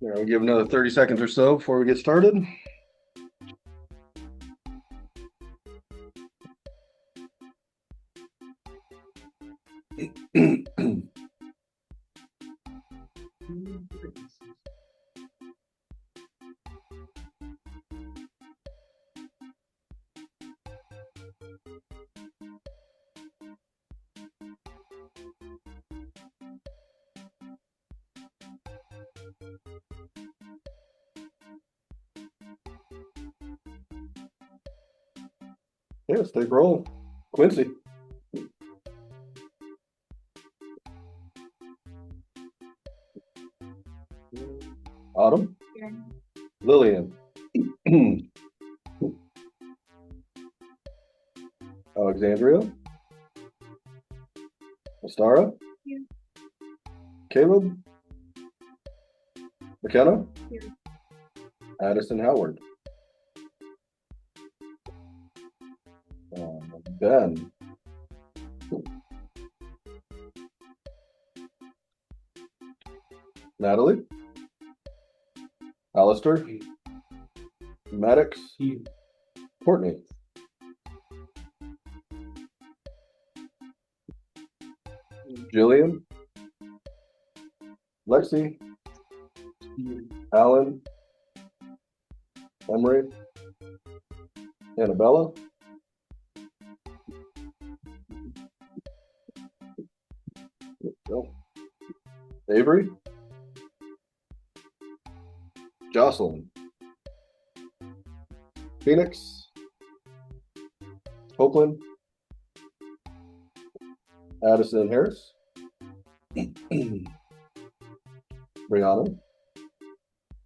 We'll give another 30 seconds or so before we get started. Yeah, stay rolling. Quincy. Autumn. Lillian. Alexandria. Astara. Caleb. McKenna. Addison Howard. Ben. Natalie. Alistair. Maddox. Courtney. Jillian. Lexi. Alan. Emery. Annabella. Avery. Jocelyn. Phoenix. Oakland. Addison Harris. Brianna.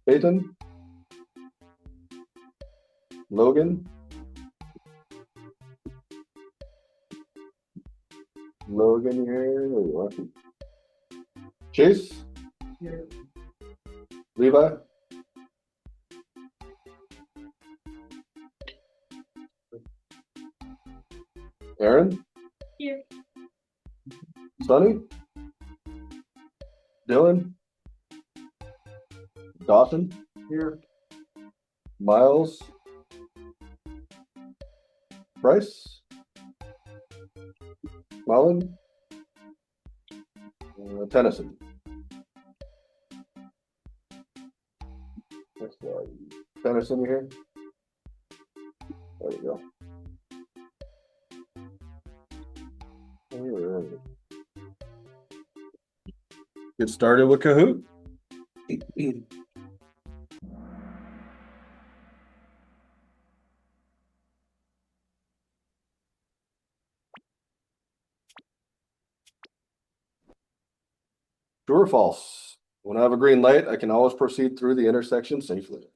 Peyton. Logan. Logan here. There you are. Chase. Here. Levi. Aaron. Here. Sonny. Dylan. Dawson. Here. Miles. Bryce. Mullen. Tennyson. Next slide. Tennyson here. There we go. All right. Get started with Kahoot. True or false? When I have a green light, I can always proceed through the intersection safely.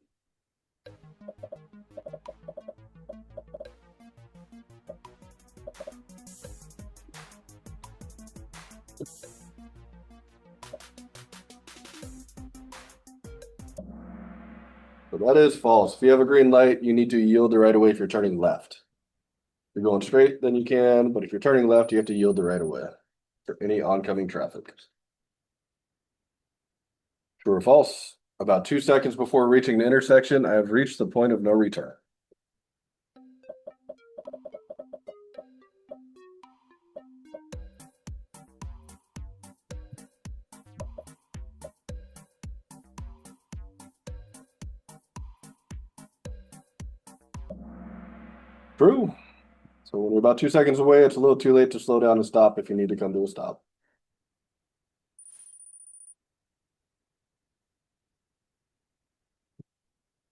So that is false. If you have a green light, you need to yield the right of way if you're turning left. If you're going straight, then you can, but if you're turning left, you have to yield the right of way for any oncoming traffic. True or false? About 2 seconds before reaching the intersection, I have reached the point of no return. True. So when you're about 2 seconds away, it's a little too late to slow down and stop if you need to come to a stop.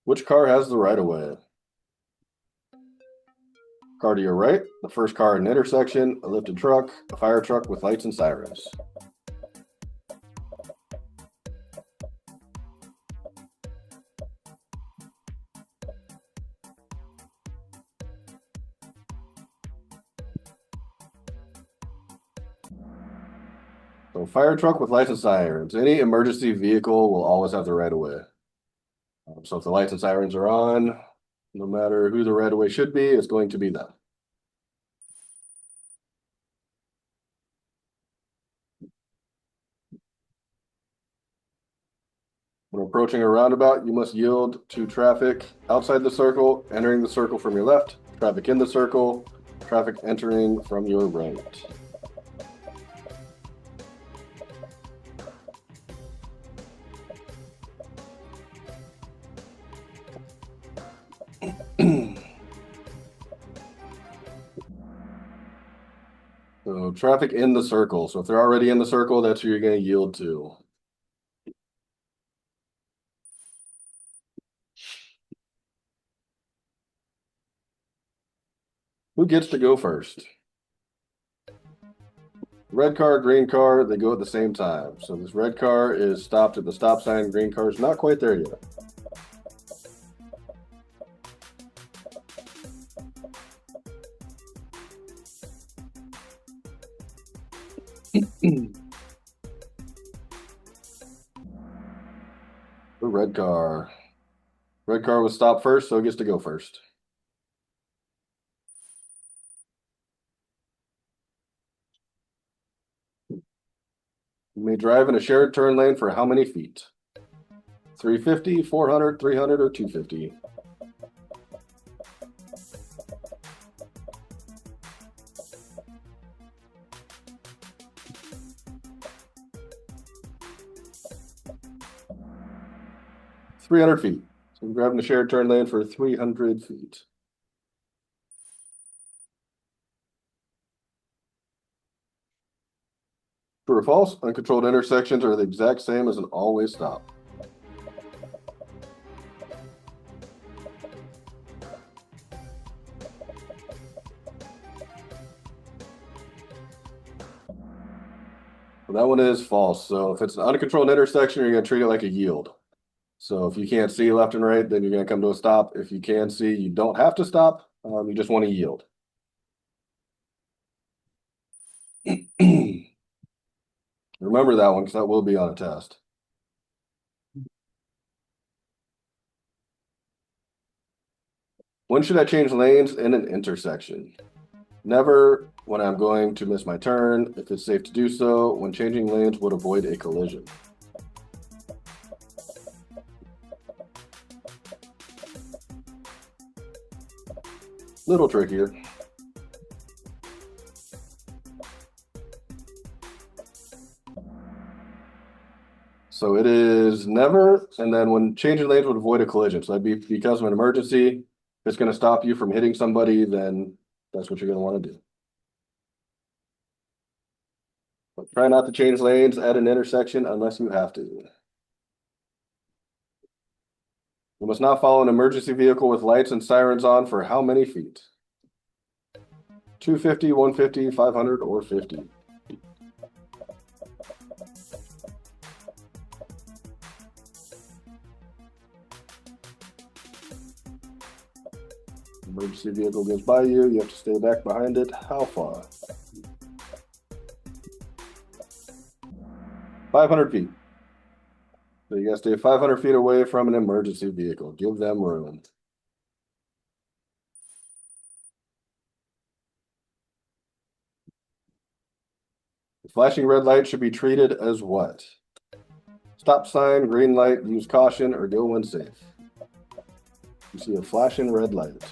Which car has the right of way? Car to your right, the first car in an intersection, a lifted truck, a fire truck with lights and sirens. So fire truck with lights and sirens. Any emergency vehicle will always have the right of way. So if the lights and sirens are on, no matter who the right of way should be, it's going to be them. I'm going to approaching a roundabout, you must yield to traffic outside the circle, entering the circle from your left, traffic in the circle, traffic entering from your right. So traffic in the circle. So if they're already in the circle, that's who you're going to yield to. Who gets to go first? Red car, green car, they go at the same time. So this red car is stopped at the stop sign. Green car is not quite there yet. The red car. Red car was stopped first, so it gets to go first. You may drive in a shared turn lane for how many feet? 350, 400, 300, or 250? $300 feet. So we're driving a shared turn lane for 300 feet. True or false? Uncontrolled intersections are the exact same as an always stop. Well, that one is false. So if it's an uncontrolled intersection, you're going to treat it like a yield. So if you can't see left and right, then you're going to come to a stop. If you can see, you don't have to stop. You just want to yield. Remember that one because that will be on a test. When should I change lanes in an intersection? Never. When I'm going to miss my turn, if it's safe to do so. When changing lanes would avoid a collision. Little trickier. So it is never, and then when changing lanes would avoid a collision. So that'd be because of an emergency. If it's going to stop you from hitting somebody, then that's what you're going to want to do. But try not to change lanes at an intersection unless you have to. You must not follow an emergency vehicle with lights and sirens on for how many feet? 250, 150, 500, or 50? Emergency vehicle goes by you, you have to stay back behind it. How far? 500 feet. So you gotta stay 500 feet away from an emergency vehicle. Give them room. The flashing red light should be treated as what? Stop sign, green light, use caution, or go when safe. You see a flashing red light.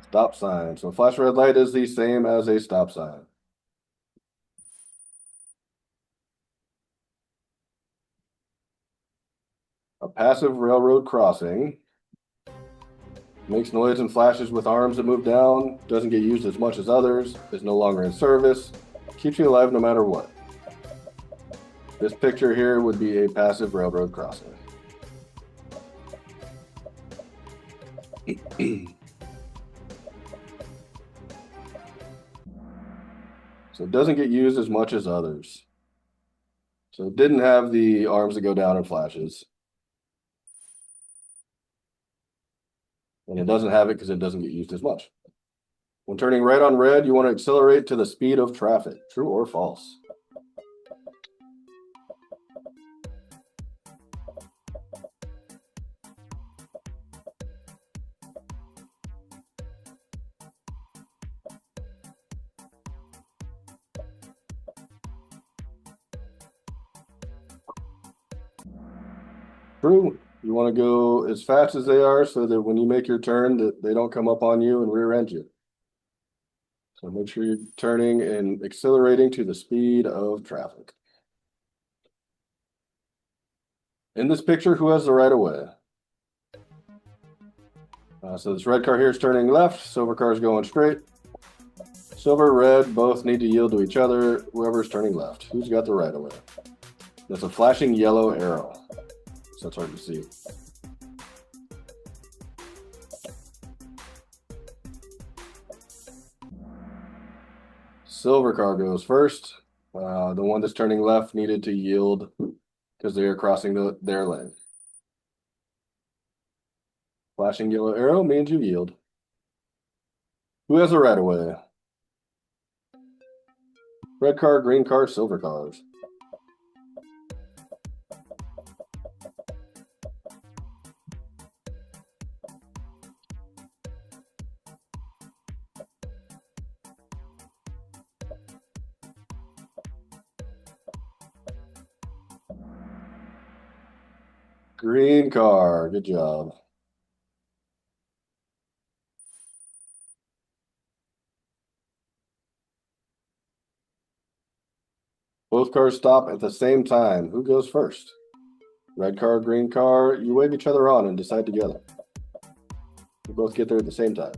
Stop sign. So flash red light is the same as a stop sign. A passive railroad crossing makes noise and flashes with arms that move down, doesn't get used as much as others, is no longer in service, keeps you alive no matter what. This picture here would be a passive railroad crossing. So it doesn't get used as much as others. So it didn't have the arms that go down and flashes. And it doesn't have it because it doesn't get used as much. When turning right on red, you want to accelerate to the speed of traffic. True or false? True. You want to go as fast as they are so that when you make your turn that they don't come up on you and rear end you. So make sure you're turning and accelerating to the speed of traffic. In this picture, who has the right of way? So this red car here is turning left, silver car is going straight. Silver, red, both need to yield to each other. Whoever's turning left. Who's got the right of way? That's a flashing yellow arrow. So that's hard to see. Silver car goes first. The one that's turning left needed to yield because they are crossing their lane. Flashing yellow arrow means you yield. Who has the right of way? Red car, green car, silver cars. Green car, good job. Both cars stop at the same time. Who goes first? Red car, green car, you wave each other on and decide together. You both get there at the same time.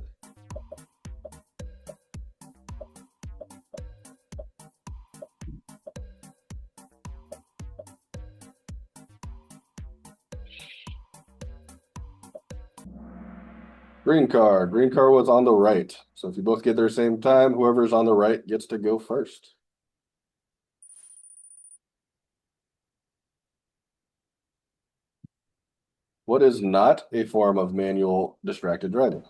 Green car was on the right. So if you both get there same time, whoever's on the right gets to go first. What is not a form of manual distracted driving?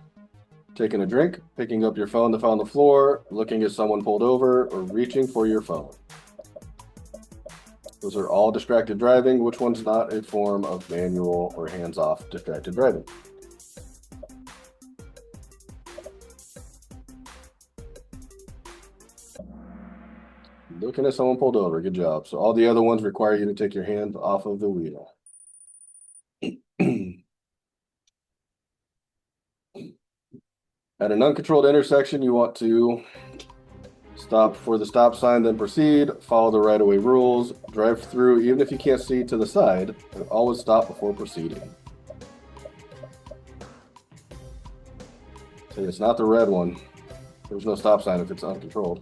Taking a drink, picking up your phone to find the floor, looking at someone pulled over, or reaching for your phone. Those are all distracted driving. Which one's not a form of manual or hands-off distracted driving? Looking at someone pulled over. Good job. So all the other ones require you to take your hand off of the wheel. At an uncontrolled intersection, you want to stop for the stop sign, then proceed, follow the right-of-way rules, drive through even if you can't see to the side, and always stop before proceeding. So it's not the red one. There's no stop sign if it's uncontrolled.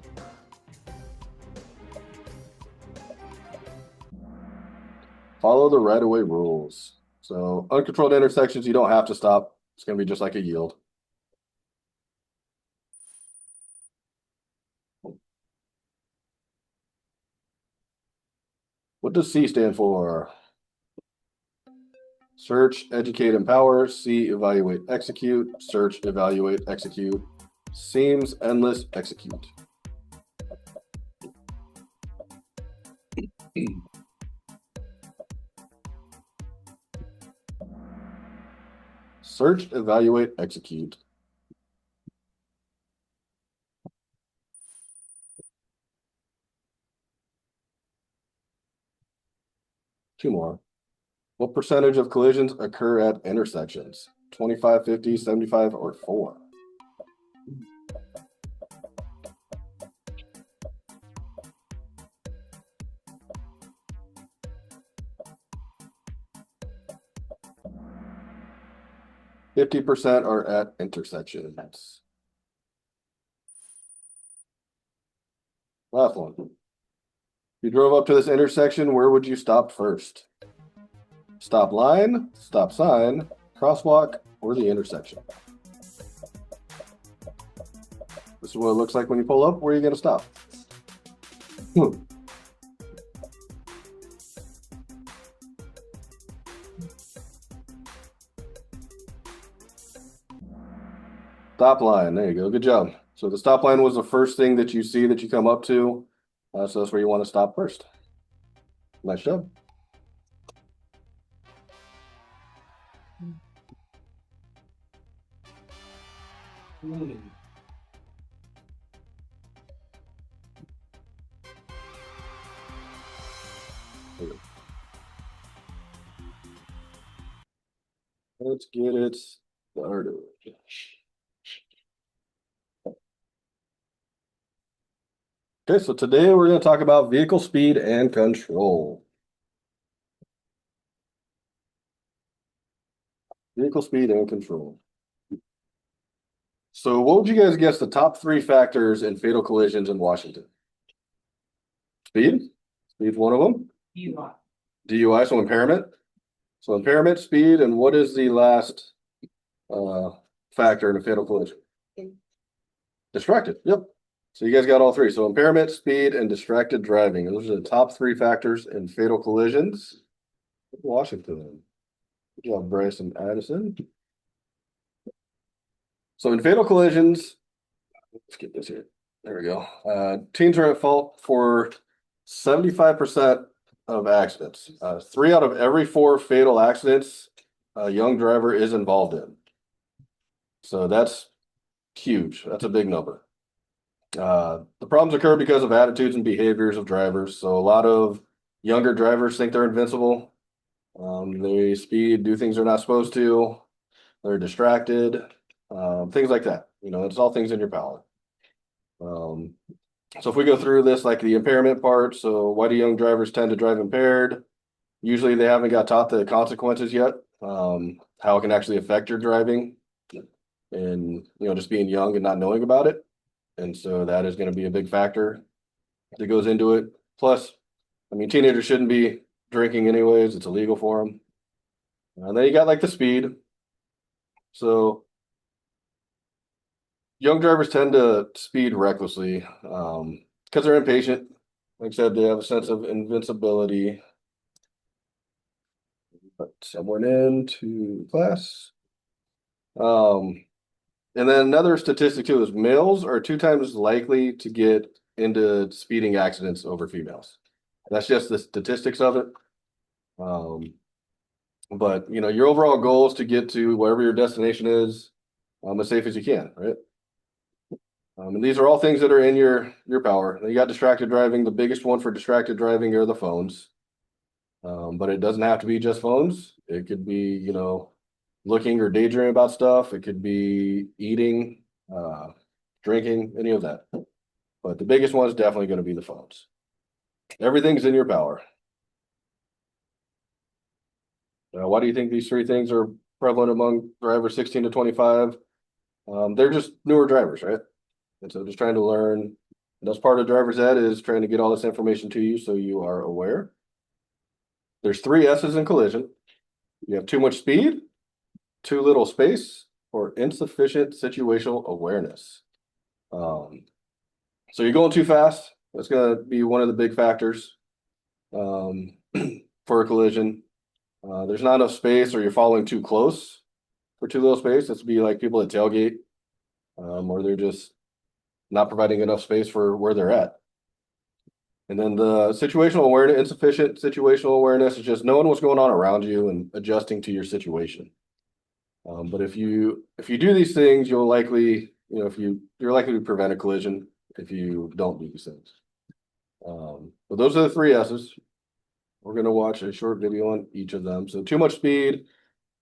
Follow the right-of-way rules. So uncontrolled intersections, you don't have to stop. It's going to be just like a yield. What does C stand for? Search, educate, empower. C, evaluate, execute. Search, evaluate, execute. Seems, endless, execute. Search, evaluate, execute. Two more. What percentage of collisions occur at intersections? 25, 50, 75, or 4? %50 are at intersections. Last one. If you drove up to this intersection, where would you stop first? Stop line, stop sign, crosswalk, or the intersection? This is what it looks like when you pull up. Where are you going to stop? Stop line. There you go. Good job. So the stop line was the first thing that you see that you come up to. So that's where you want to stop first. Nice job. let's get it started. Okay, so today we're going to talk about vehicle speed and control. Vehicle speed and control. So what would you guys guess the top 3 factors in fatal collisions in Washington? Speed? Speed's one of them. DUI. DUI, so impairment. So impairment, speed, and what is the last factor in a fatal collision? Distracted. Yep. So you guys got all 3. So impairment, speed, and distracted driving. Those are the top 3 factors in fatal collisions. Washington. Good job, Bryce and Addison. So in fatal collisions, let's get this here. There we go. Teens are at fault for 75% of accidents. 3 out of every 4 fatal accidents a young driver is involved in. So that's huge. That's a big number. The problems occur because of attitudes and behaviors of drivers. So a lot of younger drivers think they're invincible. They speed, do things they're not supposed to. They're distracted. Things like that. You know, it's all things in your power. So if we go through this, like the impairment part, so why do young drivers tend to drive impaired? Usually they haven't got taught the consequences yet, how it can actually affect your driving, and just being young and not knowing about it. And so that is going to be a big factor that goes into it. Plus, I mean, teenagers shouldn't be drinking anyways. It's illegal for them. And then you got like the speed. So young drivers tend to speed recklessly because they're impatient. Like I said, they have a sense of invincibility. Put someone into class. And then another statistic too is males are 2 times likely to get into speeding accidents over females. That's just the statistics of it. But your overall goal is to get to wherever your destination is as safe as you can, right? And these are all things that are in your power. You got distracted driving. The biggest one for distracted driving are the phones. But it doesn't have to be just phones. It could be, looking or daydreaming about stuff. It could be eating, drinking, any of that. But the biggest one is definitely going to be the phones. Everything's in your power. Why do you think these 3 things are prevalent among drivers 16 to 25? They're just newer drivers, right? And so just trying to learn. And that's part of driver's ed is trying to get all this information to you so you are aware. There's 3 S's in collision. You have too much speed, too little space, or insufficient situational awareness. So you're going too fast. That's going to be one of the big factors for a collision. There's not enough space, or you're following too close for too little space. This would be like people at tailgate, or they're just not providing enough space for where they're at. And then the situational awareness, insufficient situational awareness is just knowing what's going on around you and adjusting to your situation. But if you do these things, you'll likely, you're likely to prevent a collision if you don't do these things. But those are the 3 S's. We're going to watch a short video on each of them. So too much speed.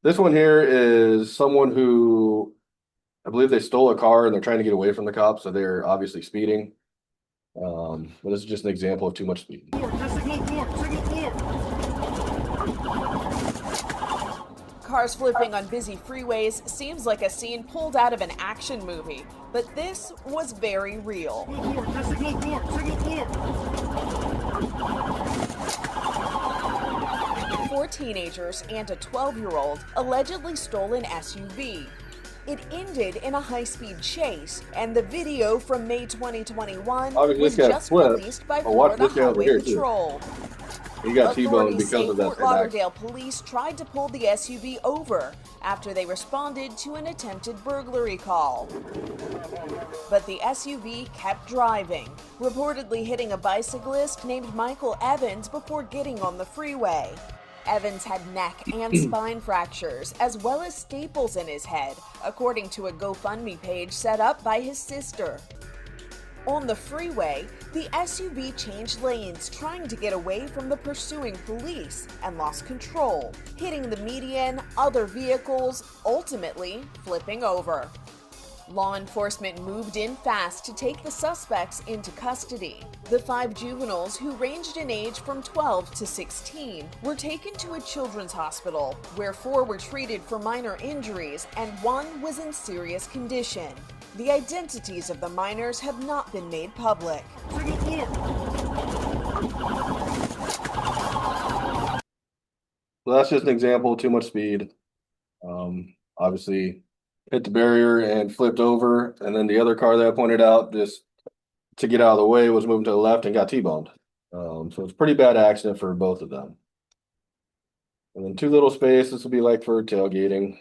This one here is someone who, I believe they stole a car and they're trying to get away from the cops. So they're obviously speeding. But this is just an example of too much speed. Cars flipping on busy freeways seems like a scene pulled out of an action movie, but this was very real. 4 teenagers and a 12-year-old allegedly stole an SUV. It ended in a high-speed chase, and the video from May 2021 was just released by Florida Highway Patrol. He got T-boned because of that. Fort Lauderdale police tried to pull the SUV over after they responded to an attempted burglary call. But the SUV kept driving, reportedly hitting a bicyclist named Michael Evans before getting on the freeway. Evans had neck and spine fractures, as well as staples in his head, according to a GoFundMe page set up by his sister. On the freeway, the SUV changed lanes trying to get away from the pursuing police and lost control, hitting the median, other vehicles, ultimately flipping over. Law enforcement moved in fast to take the suspects into custody. The 5 juveniles, who ranged in age from 12 to 16, were taken to a children's hospital, where 4 were treated for minor injuries and 1 was in serious condition. The identities of the minors have not been made public. So that's just an example, too much speed. Obviously hit the barrier and flipped over. And then the other car that I pointed out, just to get out of the way, was moving to the left and got T-boned. So it's a pretty bad accident for both of them. And then too little space, this will be like for tailgating.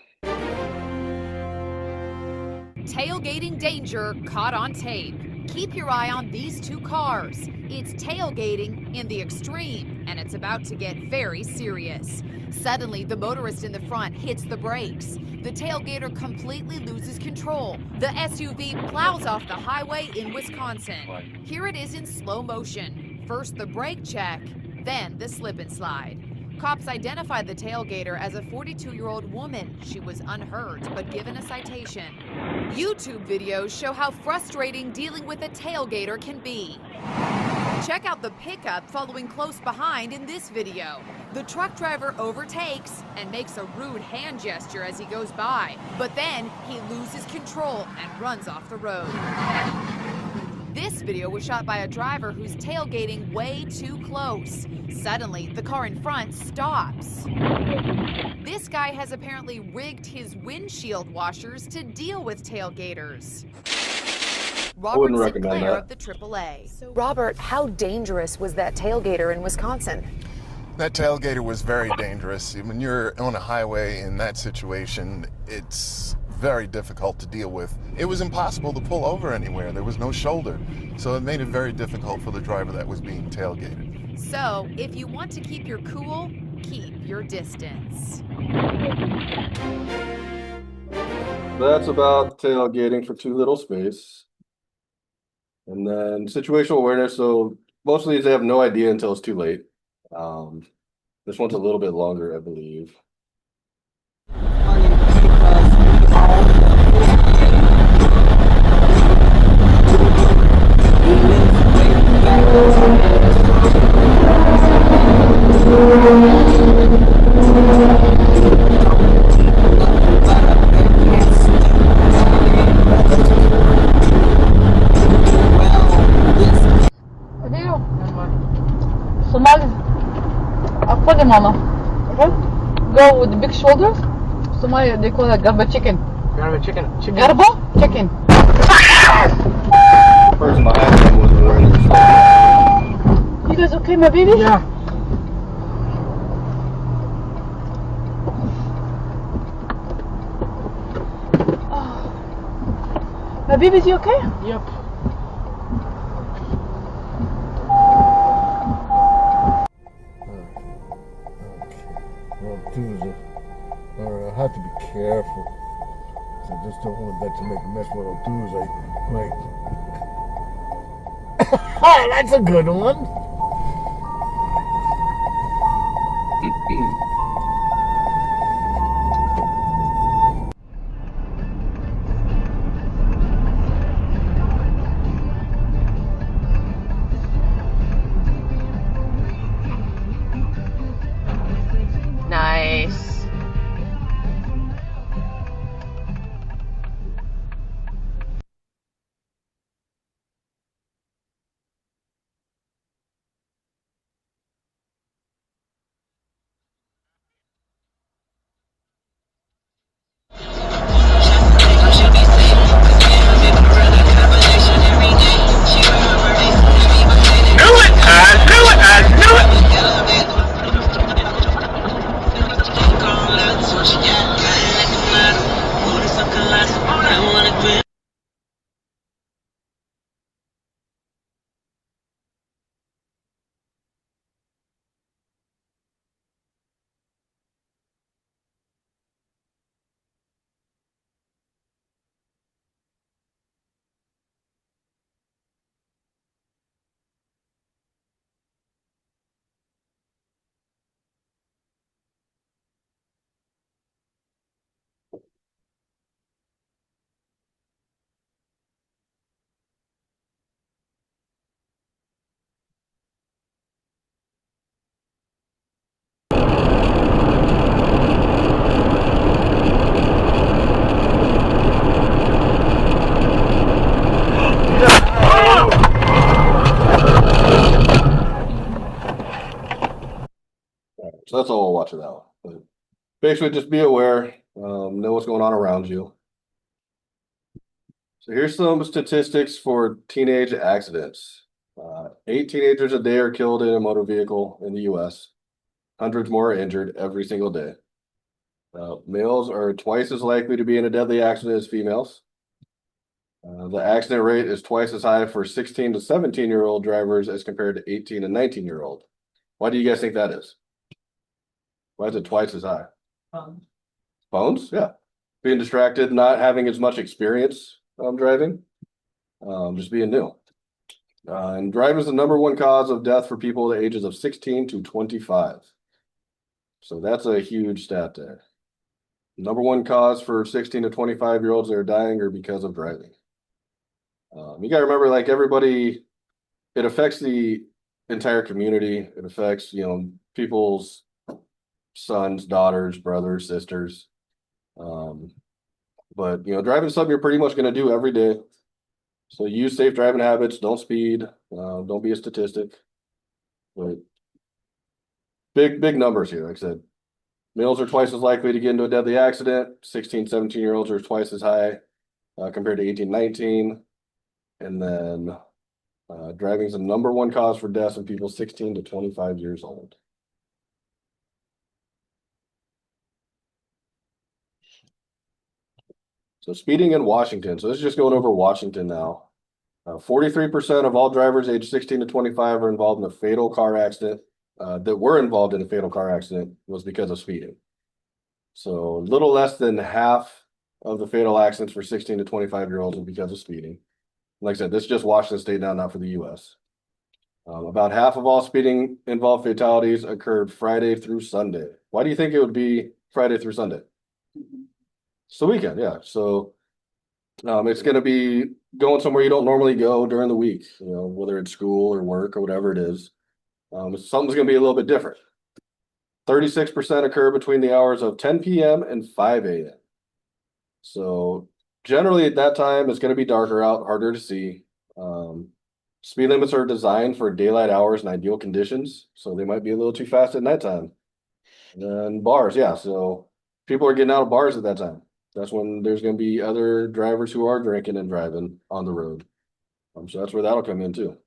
Tailgating danger caught on tape. Keep your eye on these 2 cars. It's tailgating in the extreme, and it's about to get very serious. Suddenly, the motorist in the front hits the brakes. The tailgater completely loses control. The SUV plows off the highway in Wisconsin. Here it is in slow motion. First the brake check, then the slip and slide. Cops identified the tailgater as a 42-year-old woman. She was unhurt, but given a citation. YouTube videos show how frustrating dealing with a tailgater can be. Check out the pickup following close behind in this video. The truck driver overtakes and makes a rude hand gesture as he goes by, but then he loses control and runs off the road. This video was shot by a driver who's tailgating way too close. Suddenly, the car in front stops. This guy has apparently rigged his windshield washers to deal with tailgaters. Robert Sinclair of the AAA. So, Robert, how dangerous was that tailgater in Wisconsin? That tailgater was very dangerous. When you're on a highway in that situation, it's very difficult to deal with. It was impossible to pull over anywhere. There was no shoulder. So it made it very difficult for the driver that was being tailgated. So, if you want to keep your cool, keep your distance. That's about tailgating for too little space. And then situational awareness. So most of these, they have no idea until it's too late. This one's a little bit longer, I believe. Somali. Funny mama. Okay. Go with the big shoulders. Somali, they call it garba chicken. Garba chicken. Garba chicken. The person behind them wasn't wearing their stuff. You guys okay, my baby? Yeah. Oh. My baby, is he okay? Yep. I have to be careful. I just don't want that to make a mess. What I'll do is oh, that's a good one. Nice. So that's all we'll watch of that one. But basically, just be aware, know what's going on around you. So here's some statistics for teenage accidents. 8 teenagers a day are killed in a motor vehicle in the US. Hundreds more are injured every single day. Males are twice as likely to be in a deadly accident as females. The accident rate is twice as high for 16 to 17-year-old drivers as compared to 18 and 19-year-old. Why do you guys think that is? Why is it twice as high? Phones, yeah. Being distracted, not having as much experience driving, just being new. And driving is the #1 cause of death for people the ages of 16 to 25. So that's a huge stat there. #1 cause for 16 to 25-year-olds that are dying are because of driving. You gotta remember, like everybody, it affects the entire community. It affects, people's sons, daughters, brothers, sisters. But driving is something you're pretty much going to do every day. So use safe driving habits. Don't speed. Don't be a statistic. But big numbers here. Like I said, males are twice as likely to get into a deadly accident. 16, 17-year-olds are twice as high compared to 18, 19. And then driving is the #1 cause for deaths in people 16 to 25 years old. So speeding in Washington. So this is just going over Washington now. 43% of all drivers aged 16 to 25 are involved in a fatal car accident. That were involved in a fatal car accident was because of speeding. So a little less than half of the fatal accidents for 16 to 25-year-olds are because of speeding. Like I said, this is just Washington State now, not for the US. About half of all speeding involved fatalities occurred Friday through Sunday. Why do you think it would be Friday through Sunday? It's the weekend, yeah. So it's going to be going somewhere you don't normally go during the week, whether it's school or work or whatever it is. Something's going to be a little bit different. 36% occur between the hours of 10 p.m. and 5 a.m. So generally at that time, it's going to be darker out, harder to see. Speed limits are designed for daylight hours and ideal conditions, so they might be a little too fast at nighttime. And then bars, yeah. So people are getting out of bars at that time. That's when there's going to be other drivers who are drinking and driving on the road. So that's where that'll come in too.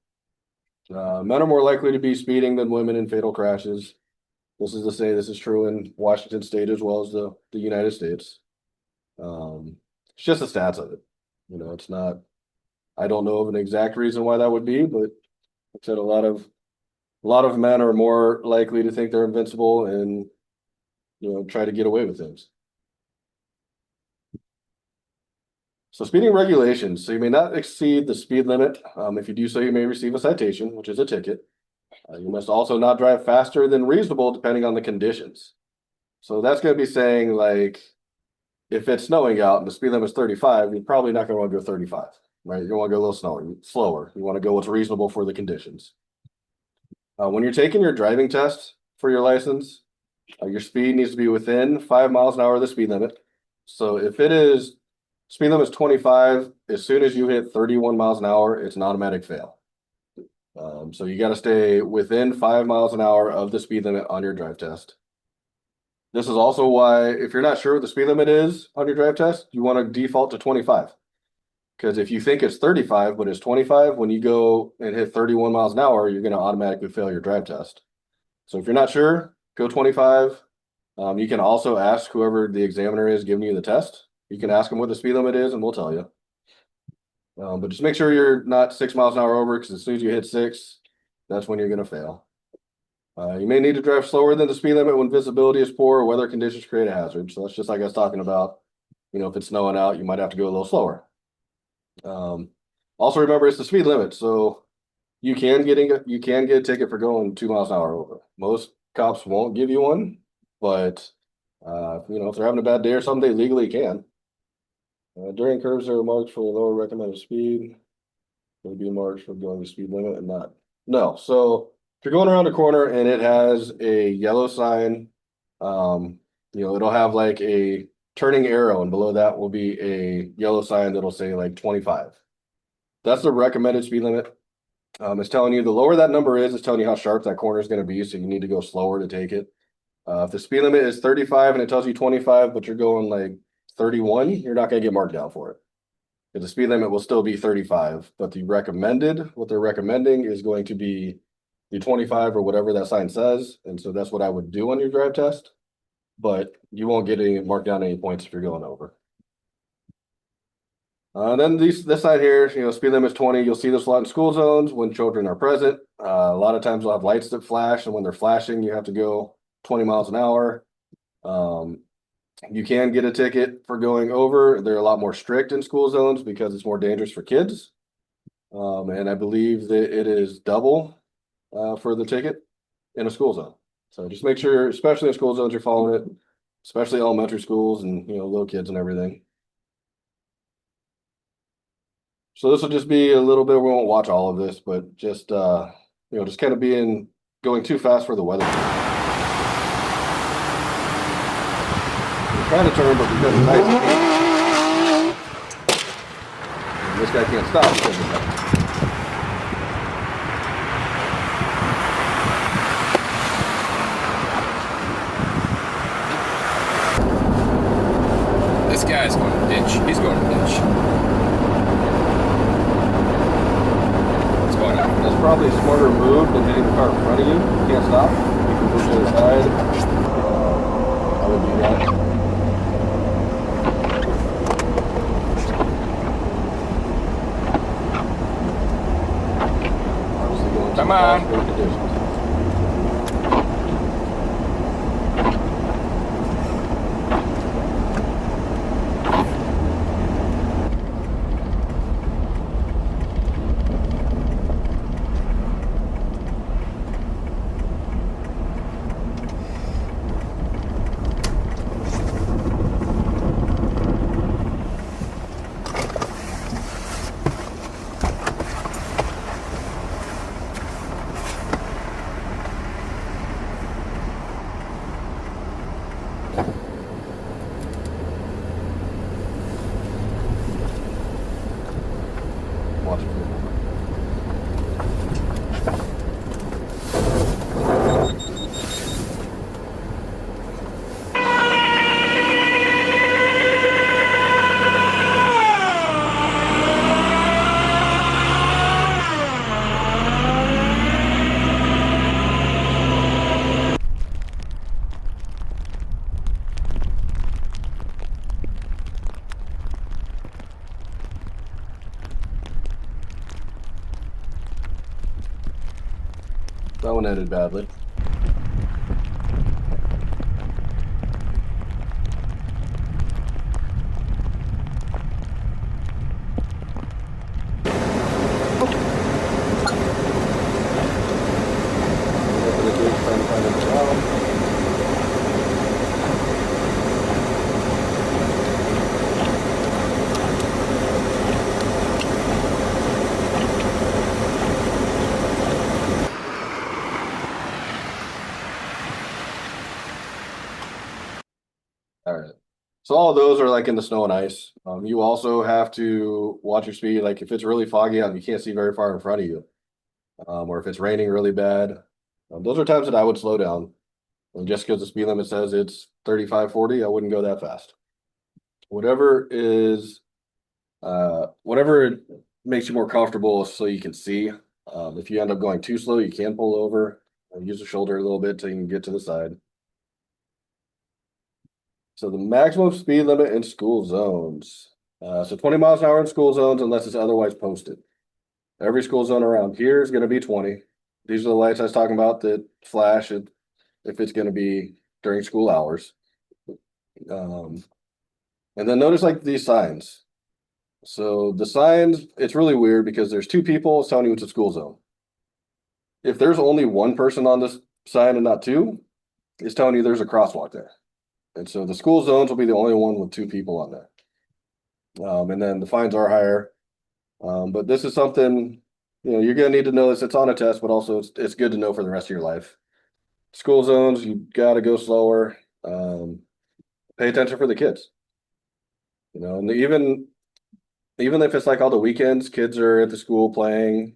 Men are more likely to be speeding than women in fatal crashes. This is to say this is true in Washington State as well as the United States. It's just the stats of it. It's not, I don't know of an exact reason why that would be, but like I said, a lot of men are more likely to think they're invincible and try to get away with things. So speeding regulations. So you may not exceed the speed limit. If you do so, you may receive a citation, which is a ticket. You must also not drive faster than reasonable depending on the conditions. So that's going to be saying, like, if it's snowing out and the speed limit is 35, you're probably not going to want to go 35, right? You want to go a little slower. You want to go what's reasonable for the conditions. When you're taking your driving test for your license, your speed needs to be within 5 miles an hour of the speed limit. So if it is speed limit is 25, as soon as you hit 31 miles an hour, it's an automatic fail. So you got to stay within 5 miles an hour of the speed limit on your drive test. This is also why, if you're not sure what the speed limit is on your drive test, you want to default to 25. Because if you think it's 35, but it's 25, when you go and hit 31 miles an hour, you're going to automatically fail your drive test. So if you're not sure, go 25. You can also ask whoever the examiner is giving you the test. You can ask them what the speed limit is and we'll tell you. But just make sure you're not 6 miles an hour over, because as soon as you hit 6, that's when you're going to fail. You may need to drive slower than the speed limit when visibility is poor or weather conditions create a hazard. So that's just like I was talking about. If it's snowing out, you might have to go a little slower. Also remember, it's the speed limit. So you can get a ticket for going 2 miles an hour over. Most cops won't give you one, but if they're having a bad day or something, they legally can. During curves, there are marks for lower recommended speed. There'll be marks for going the speed limit and not. No. So if you're going around a corner and it has a yellow sign, it'll have like a turning arrow, and below that will be a yellow sign that'll say like 25. That's the recommended speed limit. It's telling you the lower that number is, it's telling you how sharp that corner is going to be. So you need to go slower to take it. If the speed limit is 35 and it tells you 25, but you're going like 31, you're not gonna get marked down for it. The speed limit will still be 35, but what they're recommending is going to be the 25 or whatever that sign says. And so that's what I would do on your drive test. But you won't get any marked down any points if you're going over. Then this side here, speed limit is 20. You'll see this a lot in school zones when children are present. A lot of times they'll have lights that flash, and when they're flashing, you have to go 20 miles an hour. You can get a ticket for going over. They're a lot more strict in school zones because it's more dangerous for kids. And I believe that it is double for the ticket in a school zone. So just make sure, especially in school zones, you're following it, especially elementary schools and little kids and everything. So this will just be a little bit. We won't watch all of this, but just just kind of going too fast for the weather. We're trying to turn, but because it's nice, this guy can't stop because of that. This guy's going to ditch. He's going to ditch. What's going on? That's probably a smarter move than hitting the car in front of you. You can't stop. You can push to the side. I would do that. Come on. Watch it. That one ended badly. All right. So all of those are like in the snow and ice. You also have to watch your speed. Like if it's really foggy out and you can't see very far in front of you, or if it's raining really bad, those are times that I would slow down. And just because the speed limit says it's 35, 40, I wouldn't go that fast. Whatever makes you more comfortable so you can see. If you end up going too slow, you can pull over and use the shoulder a little bit till you can get to the side. So the maximum speed limit in school zones. So 20 miles an hour in school zones unless it's otherwise posted. Every school zone around here is going to be 20. These are the lights I was talking about that flash if it's going to be during school hours. And then notice like these signs. So the signs, it's really weird because there's two people telling you it's a school zone. If there's only one person on this sign and not two, it's telling you there's a crosswalk there. And so the school zones will be the only one with two people on there. And then the fines are higher. But this is something, you're going to need to know this. It's on a test, but also it's good to know for the rest of your life. School zones, you got to go slower. Pay attention for the kids. And even if it's like all the weekends, kids are at the school playing,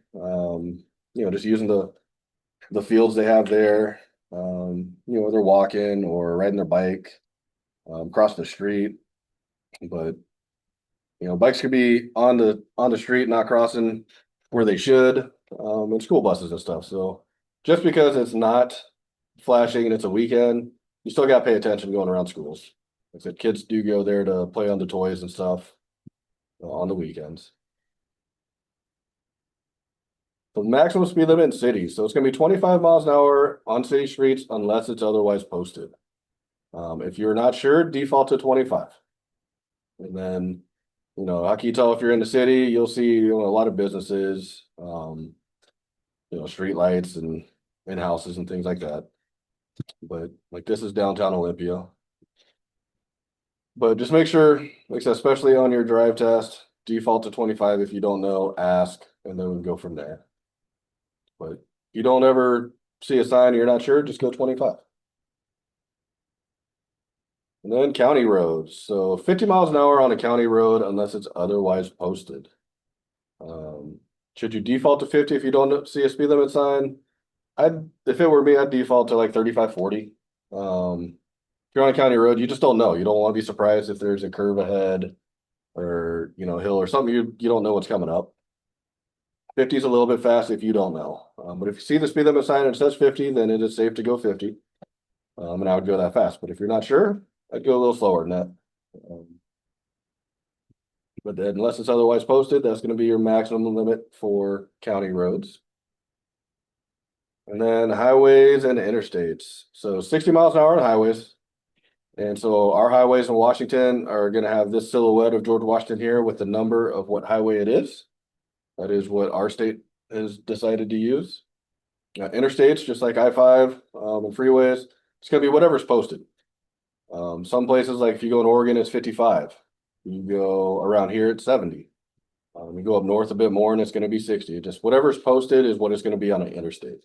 just using the fields they have there. They're walking or riding their bike, crossing the street. But, bikes could be on the street, not crossing where they should, and school buses and stuff. So just because it's not flashing and it's a weekend, you still got to pay attention going around schools. Like I said, kids do go there to play on the toys and stuff on the weekends. The maximum speed limit in cities, so it's going to be 25 miles an hour on city streets unless it's otherwise posted. If you're not sure, default to 25. And then, how can you tell if you're in the city? You'll see, a lot of businesses, street lights and houses and things like that. But like this is downtown Olympia. But just make sure, like I said, especially on your drive test, default to 25. If you don't know, ask, and then we can go from there. But if you don't ever see a sign and you're not sure, just go 25. And then county roads. So 50 miles an hour on a county road unless it's otherwise posted. Should you default to 50 if you don't see a speed limit sign? If it were me, I'd default to like 35, 40. If you're on a county road, you just don't know. You don't want to be surprised if there's a curve ahead or, hill or something you don't know what's coming up. 50 is a little bit fast if you don't know. But if you see the speed limit sign and it says 50, then it is safe to go 50. And I would go that fast. But if you're not sure, I'd go a little slower than that. But then, unless it's otherwise posted, that's going to be your maximum limit for county roads. And then highways and interstates. So 60 miles an hour on highways. And so our highways in Washington are going to have this silhouette of George Washington here with the number of what highway it is. That is what our state has decided to use. Interstates, just like I-5 and freeways, it's going to be whatever's posted. Some places, like if you go in Oregon, it's 55. You go around here, it's 70. You go up north a bit more and it's going to be 60. Just whatever's posted is what it's going to be on an interstate.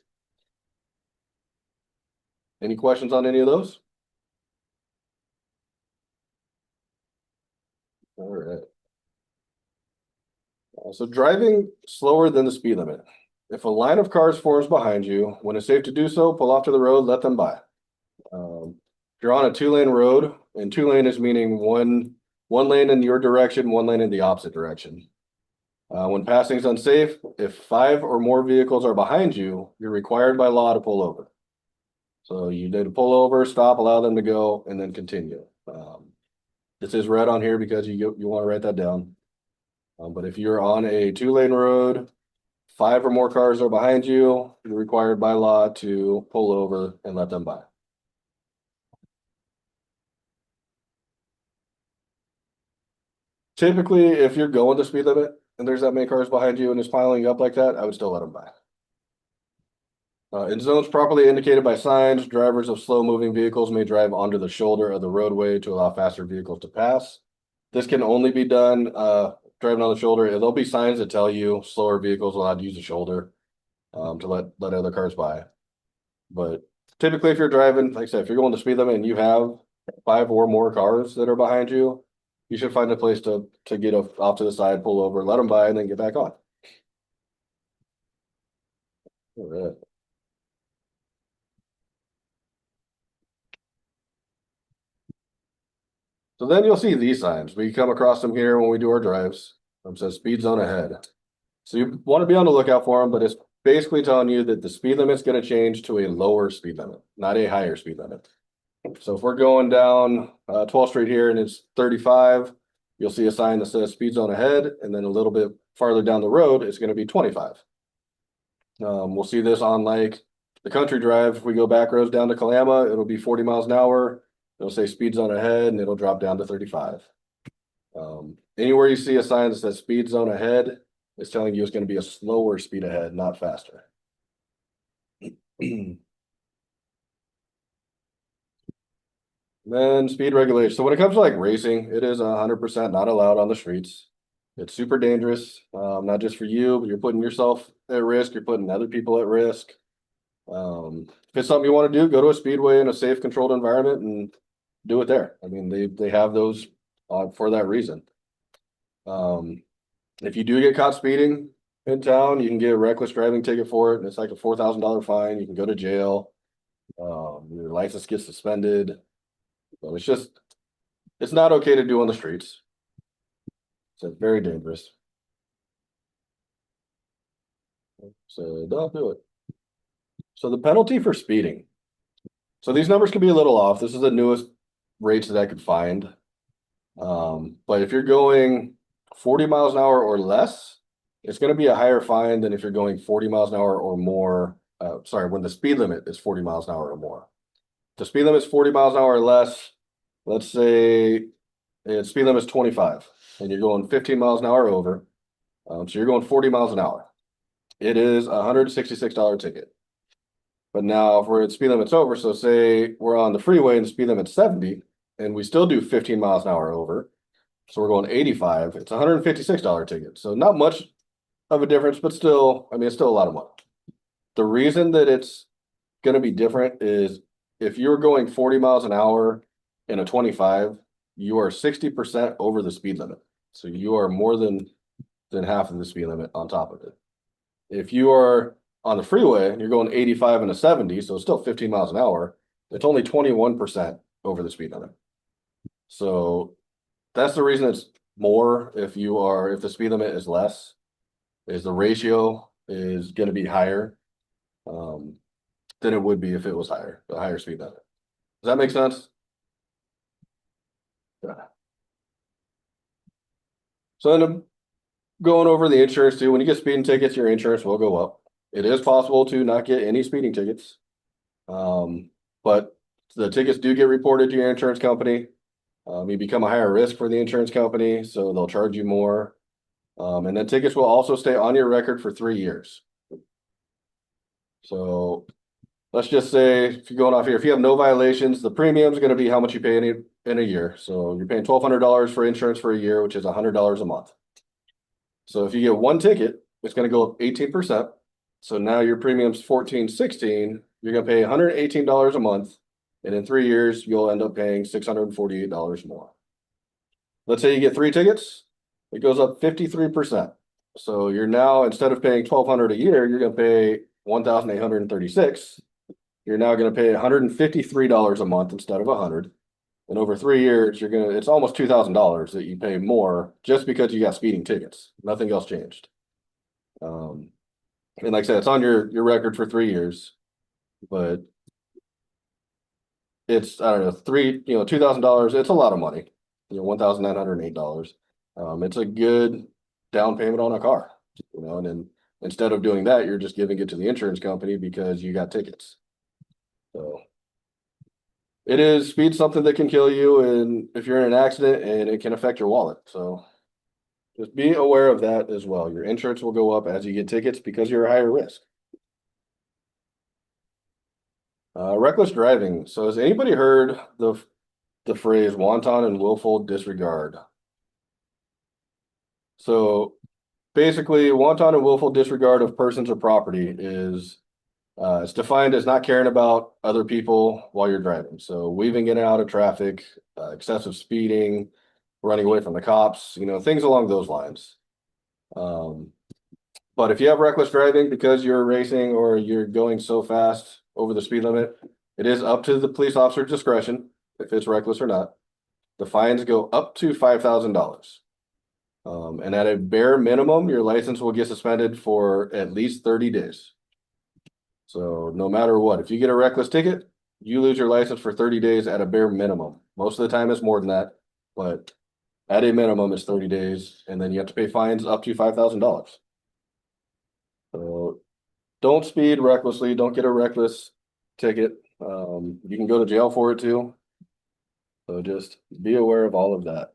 Any questions on any of those? All right. So driving slower than the speed limit. If a line of cars forms behind you, when it's safe to do so, pull off to the road, let them by. If you're on a 2-lane road, and 2-lane is meaning one lane in your direction, 1 lane in the opposite direction. When passing is unsafe, if 5 or more vehicles are behind you, you're required by law to pull over. So you need to pull over, stop, allow them to go, and then continue. This is red on here because you want to write that down. But if you're on a 2-lane road, 5 or more cars are behind you, you're required by law to pull over and let them by. Typically, if you're going the speed limit and there's that many cars behind you and it's piling up like that, I would still let them by. In zones properly indicated by signs, drivers of slow-moving vehicles may drive onto the shoulder of the roadway to allow faster vehicles to pass. This can only be done driving on the shoulder. There'll be signs that tell you slower vehicles will have to use the shoulder to let other cars by. But typically, if you're driving, like I said, if you're going the speed limit and you have 5 or more cars that are behind you, you should find a place to get off to the side, pull over, let them by, and then get back on. All right. So then you'll see these signs. We come across them here when we do our drives. It says speed zone ahead. So you want to be on the lookout for them, but it's basically telling you that the speed limit's going to change to a lower speed limit, not a higher speed limit. So if we're going down 12th Street here and it's 35, you'll see a sign that says speed zone ahead, and then a little bit farther down the road, it's going to be 25. We'll see this on like the country drive. If we go back roads down to Kalama, it'll be 40 miles an hour. It'll say speed zone ahead, and it'll drop down to 35. Anywhere you see a sign that says speed zone ahead, it's telling you it's going to be a slower speed ahead, not faster. Then speed regulation. So when it comes to like racing, it is 100% not allowed on the streets. It's super dangerous, not just for you, but you're putting yourself at risk. You're putting other people at risk. If it's something you want to do, go to a speedway in a safe, controlled environment and do it there. I mean, they have those for that reason. If you do get caught speeding in town, you can get a reckless driving ticket for it, and it's like a $4,000 fine. You can go to jail. Your license gets suspended. So it's not okay to do on the streets. It's very dangerous. So don't do it. So the penalty for speeding. So these numbers could be a little off. This is the newest rates that I could find. But if you're going 40 miles an hour or less, it's going to be a higher fine than if you're going 40 miles an hour or more. Sorry, when the speed limit is 40 miles an hour or more. The speed limit is 40 miles an hour or less. Let's say the speed limit is 25 and you're going 15 miles an hour over. So you're going 40 miles an hour. It is a $166 ticket. But now if we're at speed limit's over, so say we're on the freeway and the speed limit's 70 and we still do 15 miles an hour over. So we're going 85, it's a $156 ticket. So not much of a difference, but still, I mean, it's still a lot of money. The reason that it's going to be different is if you're going 40 miles an hour in a 25, you are 60% over the speed limit. So you are more than half of the speed limit on top of it. If you are on the freeway and you're going 85 and a 70, so it's still 15 miles an hour, it's only 21% over the speed limit. So that's the reason it's more if the speed limit is less, is the ratio is going to be higher than it would be if it was higher, the higher speed limit. Does that make sense? Yeah. So then going over the insurance too, when you get speeding tickets, your insurance will go up. It is possible to not get any speeding tickets. But the tickets do get reported to your insurance company. You become a higher risk for the insurance company, so they'll charge you more. And then tickets will also stay on your record for 3 years. So let's just say if you're going off here, if you have no violations, the premium is going to be how much you pay in a year. So you're paying $1,200 for insurance for a year, which is $100 a month. So if you get one ticket, it's going to go up 18%. So now your premium's $1,416. You're going to pay $118 a month. And in 3 years, you'll end up paying $648 more. Let's say you get 3 tickets, it goes up 53%. So you're now, instead of paying $1,200 a year, you're going to pay $1,836. You're now going to pay $153 a month instead of $100. And over 3 years, it's almost $2,000 that you pay more just because you got speeding tickets. Nothing else changed. And like I said, it's on your record for 3 years, but it's, I don't know, $2,000. It's a lot of money, $1,908. It's a good down payment on a car, and then instead of doing that, you're just giving it to the insurance company because you got tickets. So speed's something that can kill you, and if you're in an accident, and it can affect your wallet. So just be aware of that as well. Your insurance will go up as you get tickets because you're a higher risk. Reckless driving. So has anybody heard the phrase wanton and willful disregard? So basically, wanton and willful disregard of persons or property is it's defined as not caring about other people while you're driving. So weaving in and out of traffic, excessive speeding, running away from the cops, things along those lines. But if you have reckless driving because you're racing or you're going so fast over the speed limit, it is up to the police officer's discretion if it's reckless or not. The fines go up to $5,000. And at a bare minimum, your license will get suspended for at least 30 days. So no matter what, if you get a reckless ticket, you lose your license for 30 days at a bare minimum. Most of the time it's more than that, but at a minimum it's 30 days, and then you have to pay fines up to $5,000. So don't speed recklessly, don't get a reckless ticket. You can go to jail for it too. So just be aware of all of that.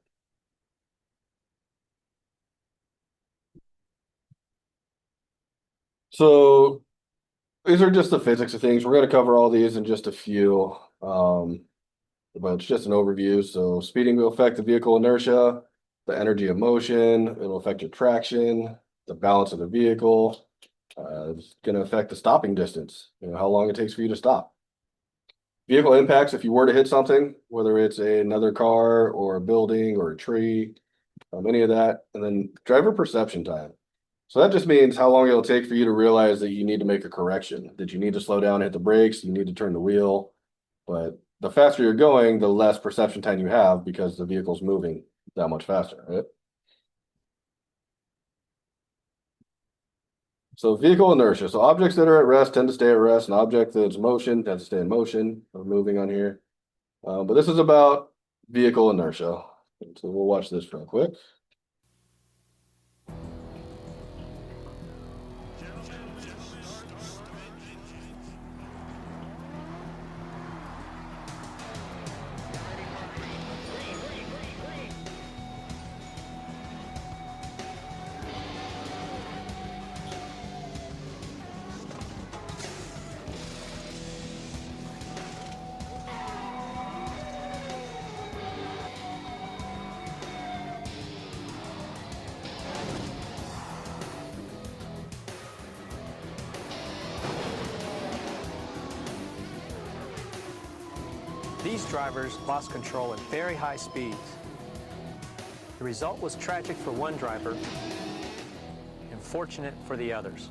So these are just the physics of things. We're going to cover all these in just a few, but it's just an overview. So speeding will affect the vehicle inertia, the energy of motion. It'll affect your traction, the balance of the vehicle. It's going to affect the stopping distance, how long it takes for you to stop. Vehicle impacts, if you were to hit something, whether it's another car or a building or a tree, any of that. And then driver perception time. So that just means how long it'll take for you to realize that you need to make a correction. That you need to slow down, hit the brakes, you need to turn the wheel. But the faster you're going, the less perception time you have because the vehicle's moving that much faster, right? So vehicle inertia. So objects that are at rest tend to stay at rest. An object that's in motion tends to stay in motion. We're moving on here. But this is about vehicle inertia. So we'll watch this real quick. These drivers lost control at very high speeds. The result was tragic for one driver and fortunate for the others.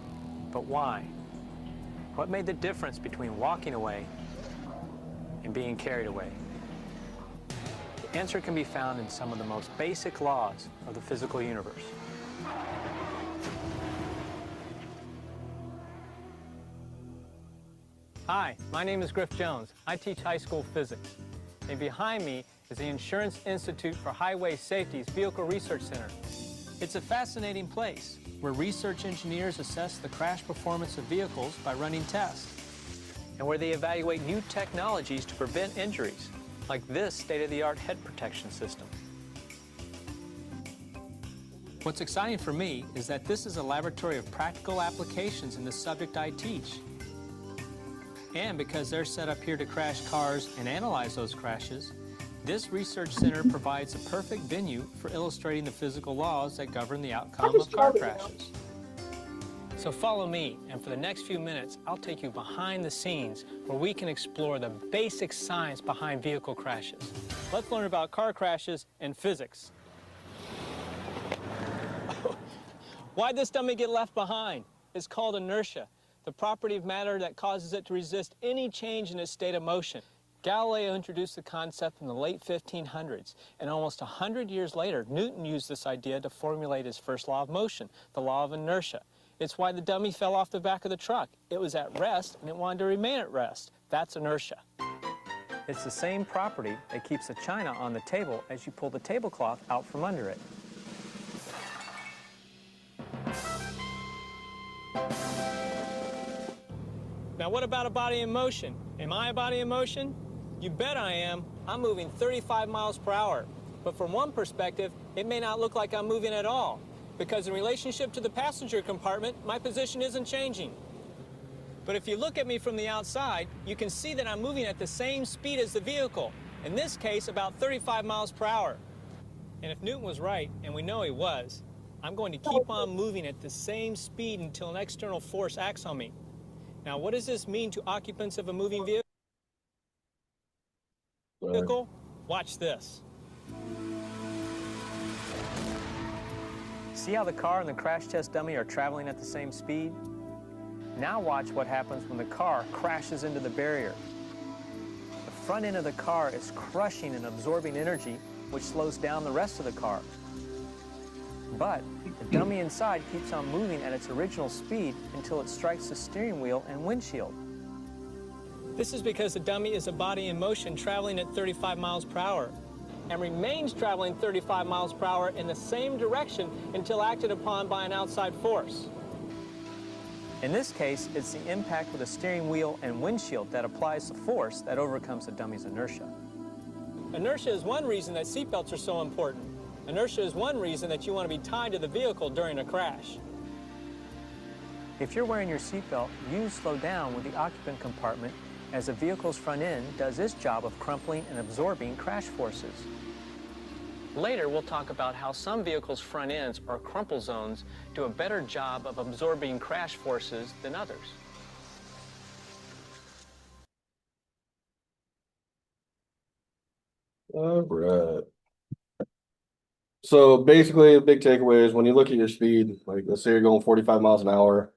But why? What made the difference between walking away and being carried away? The answer can be found in some of the most basic laws of the physical universe. Hi, my name is Griff Jones. I teach high school physics. And behind me is the Insurance Institute for Highway Safety's Vehicle Research Center. It's a fascinating place where research engineers assess the crash performance of vehicles by running tests, and where they evaluate new technologies to prevent injuries, like this state-of-the-art head protection system. What's exciting for me is that this is a laboratory of practical applications in the subject I teach. And because they're set up here to crash cars and analyze those crashes, this research center provides a perfect venue for illustrating the physical laws that govern the outcome of car crashes. So follow me, and for the next few minutes, I'll take you behind the scenes where we can explore the basic science behind vehicle crashes. Let's learn about car crashes and physics. Why'd this dummy get left behind? It's called inertia, the property of matter that causes it to resist any change in its state of motion. Galileo introduced the concept in the late 1500s, and almost 100 years later, Newton used this idea to formulate his first law of motion, the law of inertia. It's why the dummy fell off the back of the truck. It was at rest, and it wanted to remain at rest. That's inertia. It's the same property that keeps the china on the table as you pull the tablecloth out from under it. Now what about a body in motion? Am I a body in motion? You bet I am. I'm moving 35 miles per hour. But from one perspective, it may not look like I'm moving at all, because in relationship to the passenger compartment, my position isn't changing. But if you look at me from the outside, you can see that I'm moving at the same speed as the vehicle. In this case, about 35 miles per hour. And if Newton was right, and we know he was, I'm going to keep on moving at the same speed until an external force acts on me. Now, what does this mean to occupants of a moving vehicle? Watch this. See how the car and the crash test dummy are traveling at the same speed? Now watch what happens when the car crashes into the barrier. The front end of the car is crushing and absorbing energy, which slows down the rest of the car. But the dummy inside keeps on moving at its original speed until it strikes the steering wheel and windshield. This is because the dummy is a body in motion traveling at 35 miles per hour and remains traveling 35 miles per hour in the same direction until acted upon by an outside force. In this case, it's the impact with the steering wheel and windshield that applies the force that overcomes the dummy's inertia. Inertia is one reason that seatbelts are so important. Inertia is one reason that you want to be tied to the vehicle during a crash. If you're wearing your seatbelt, you slow down with the occupant compartment as the vehicle's front end does its job of crumpling and absorbing crash forces. Later, we'll talk about how some vehicles' front ends, or crumple zones, do a better job of absorbing crash forces than others. All right. So basically, the big takeaway is when you look at your speed, like let's say you're going 45 miles an hour,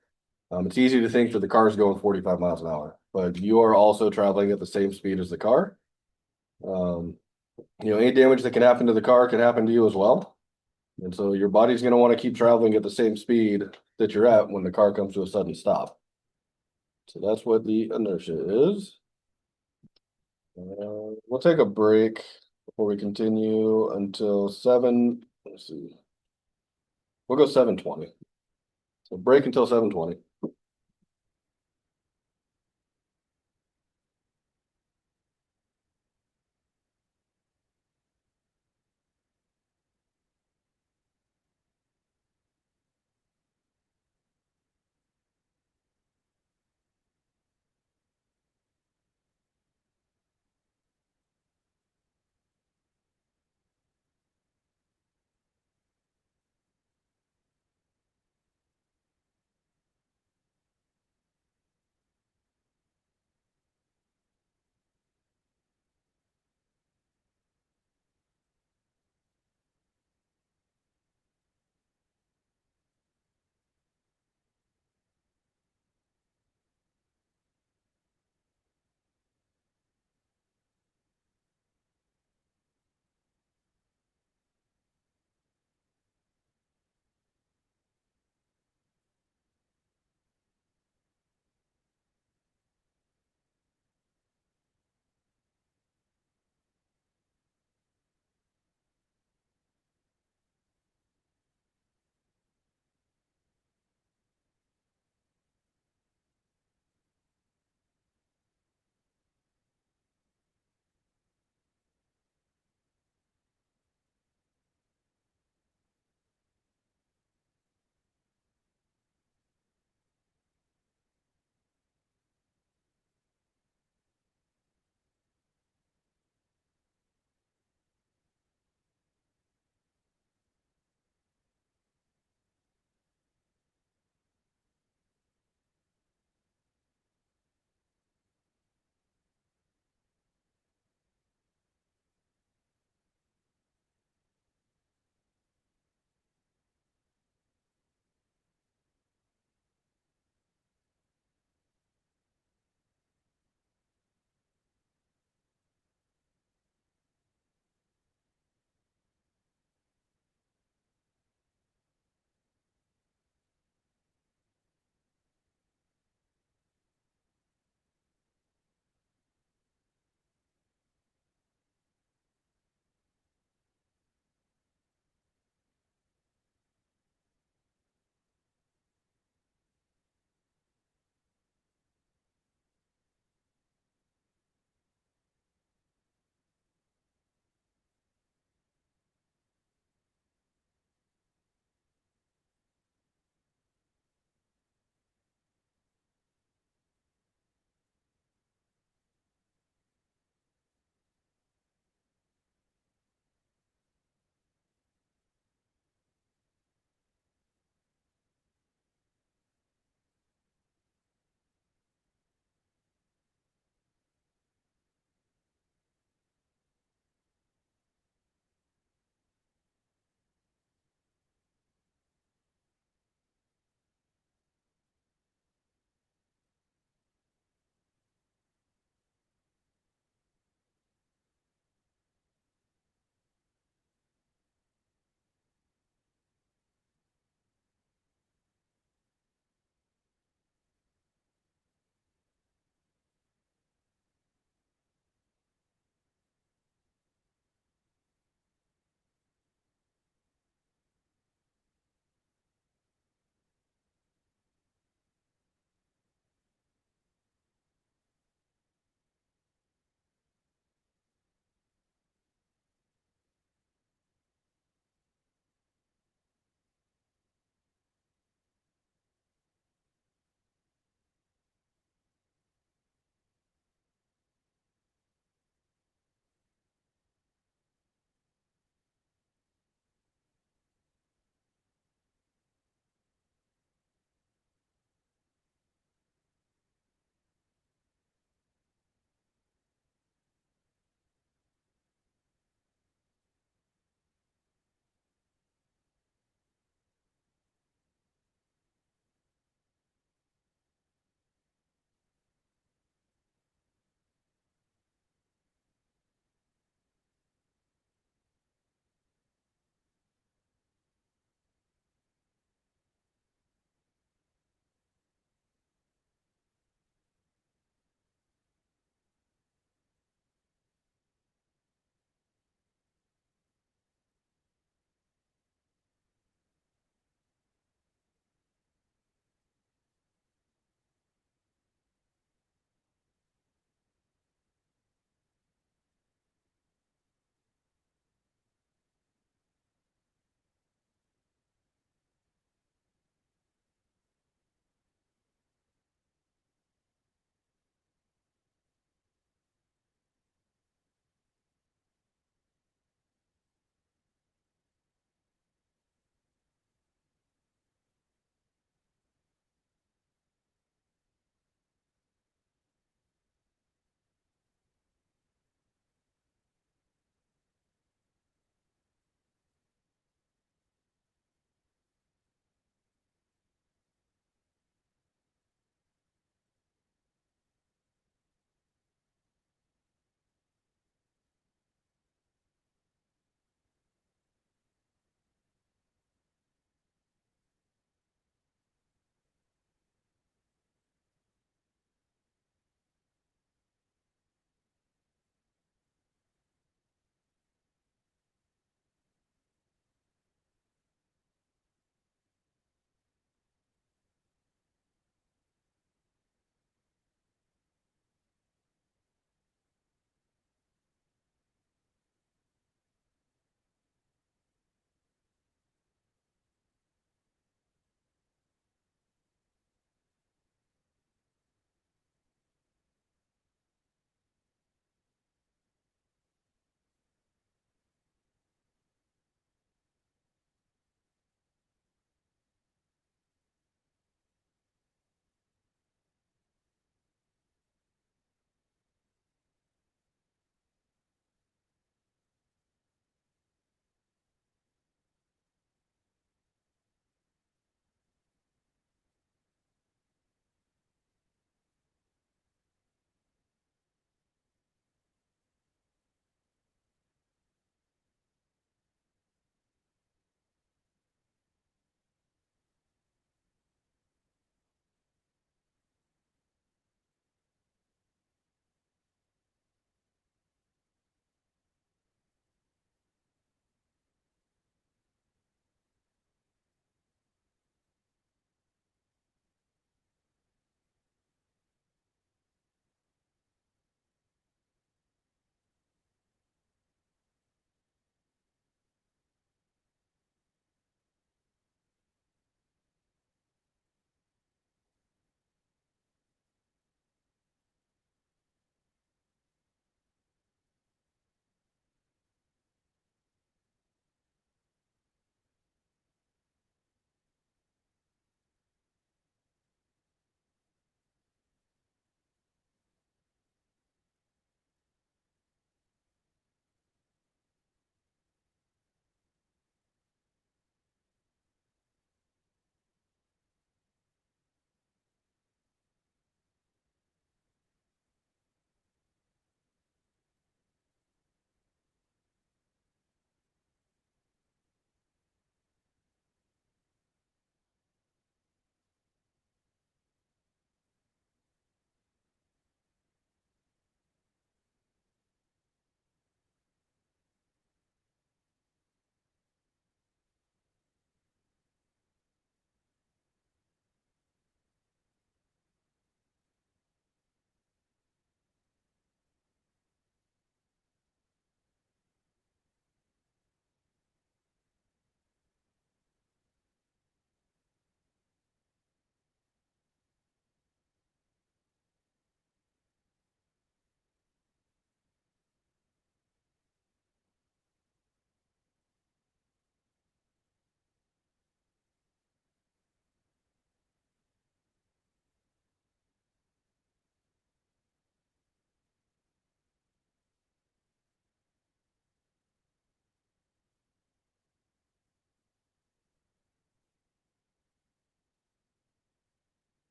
it's easy to think that the car is going 45 miles an hour, but you are also traveling at the same speed as the car. Um, any damage that can happen to the car can happen to you as well. And so your body's going to want to keep traveling at the same speed that you're at when the car comes to a sudden stop. So that's what the inertia is. We'll take a break before we continue until 7. Let's see. We'll go 7:20. So break until 7:20.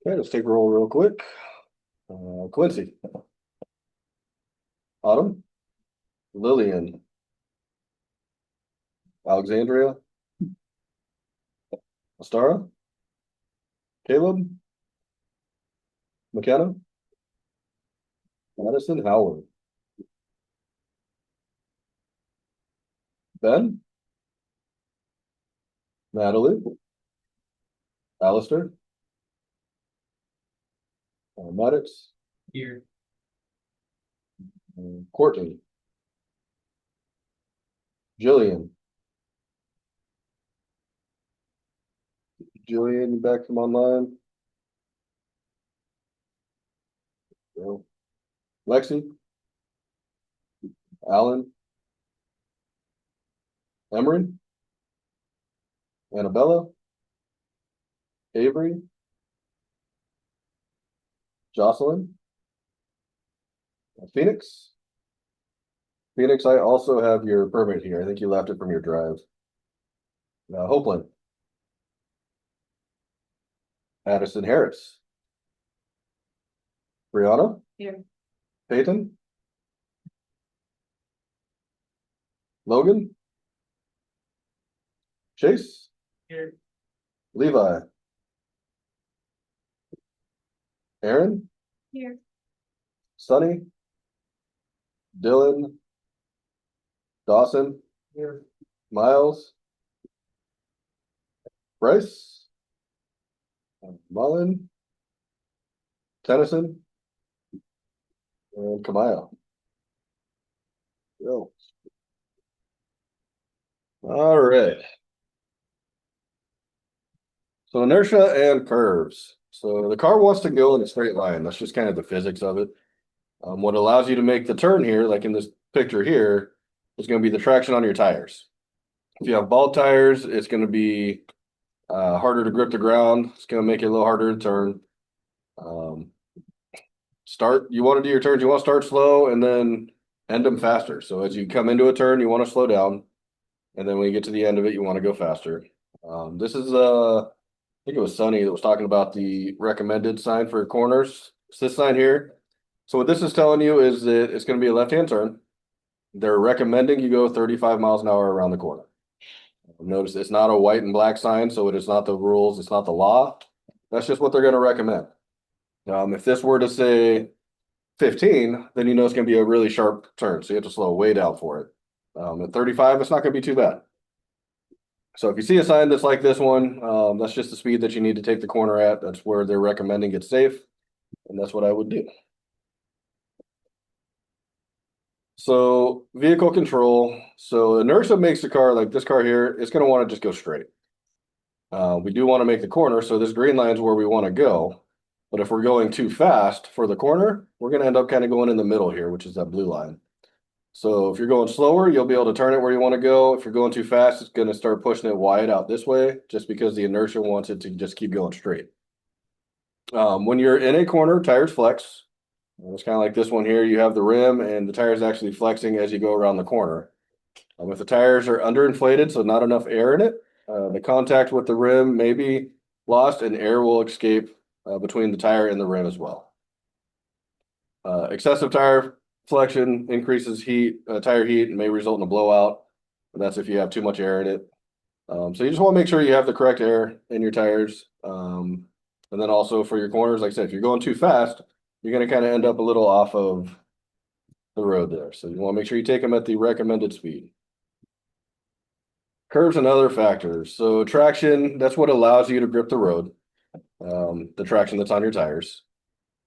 Okay, let's take a roll real quick. Quincy. Autumn. Lillian. Alexandria. Astara. Caleb. McKenna. Madison. Howard. Ben. Natalie. Alistair. Maddox. Here. Courtney. Jillian. Jillian, you back from online? No. Lexi. Alan. Emery. Annabella. Avery. Jocelyn. Phoenix. Phoenix, I also have your permit here. I think you left it from your drive. Hopeland. Addison Harris. Brianna. Here. Peyton. Logan. Chase. Here. Levi. Aaron. Here. Sunny. Dylan. Dawson. Here. Miles. Bryce. Mullen. Tennyson. And Kamaya. Yo. All right. So inertia and curves. So the car wants to go in a straight line. That's just kind of the physics of it. What allows you to make the turn here, like in this picture here, is going to be the traction on your tires. If you have bald tires, it's going to be harder to grip the ground. It's going to make it a little harder to turn. You want to do your turns, you want to start slow and then end them faster. So as you come into a turn, you want to slow down. And then when you get to the end of it, you want to go faster. This is, I think it was Sunny that was talking about the recommended sign for corners. It's this sign here. So what this is telling you is that it's going to be a left-hand turn. They're recommending you go 35 miles an hour around the corner. Notice it's not a white and black sign, so it is not the rules, it's not the law. That's just what they're going to recommend. If this were to say 15, then you know it's going to be a really sharp turn, so you have to slow way down for it. At 35, it's not going to be too bad. So if you see a sign that's like this one, that's just the speed that you need to take the corner at. That's where they're recommending it's safe, and that's what I would do. So vehicle control. So inertia makes the car, like this car here, it's going to want to just go straight. We do want to make the corner, so this green line is where we want to go. But if we're going too fast for the corner, we're going to end up kind of going in the middle here, which is that blue line. So if you're going slower, you'll be able to turn it where you want to go. If you're going too fast, it's going to start pushing it wide out this way, just because the inertia wants it to just keep going straight. When you're in a corner, tires flex. It's kind of like this one here. You have the rim and the tires actually flexing as you go around the corner. If the tires are underinflated, so not enough air in it, the contact with the rim may be lost and air will escape between the tire and the rim as well. Excessive tire flexion increases tire heat and may result in a blowout. And that's if you have too much air in it. So you just want to make sure you have the correct air in your tires. And then also for your corners, like I said, if you're going too fast, you're going to kind of end up a little off of the road there. So you want to make sure you take them at the recommended speed. Curves and other factors. So traction, that's what allows you to grip the road. The traction that's on your tires.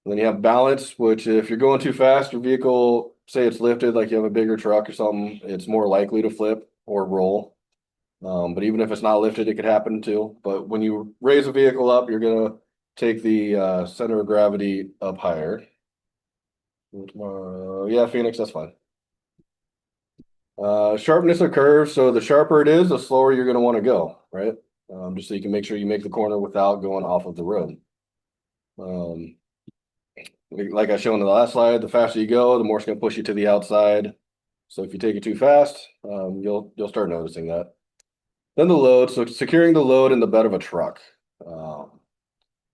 And then you have balance, which if you're going too fast, your vehicle, say it's lifted, like you have a bigger truck or something, it's more likely to flip or roll. But even if it's not lifted, it could happen too. But when you raise a vehicle up, you're going to take the center of gravity up higher. Yeah, Phoenix, that's fine. Sharpness of curves. So the sharper it is, the slower you're going to want to go, right? Just so you can make sure you make the corner without going off of the road. Like I showed in the last slide, the faster you go, the more it's going to push you to the outside. So if you take it too fast, you'll start noticing that. Then the load. So securing the load in the bed of a truck.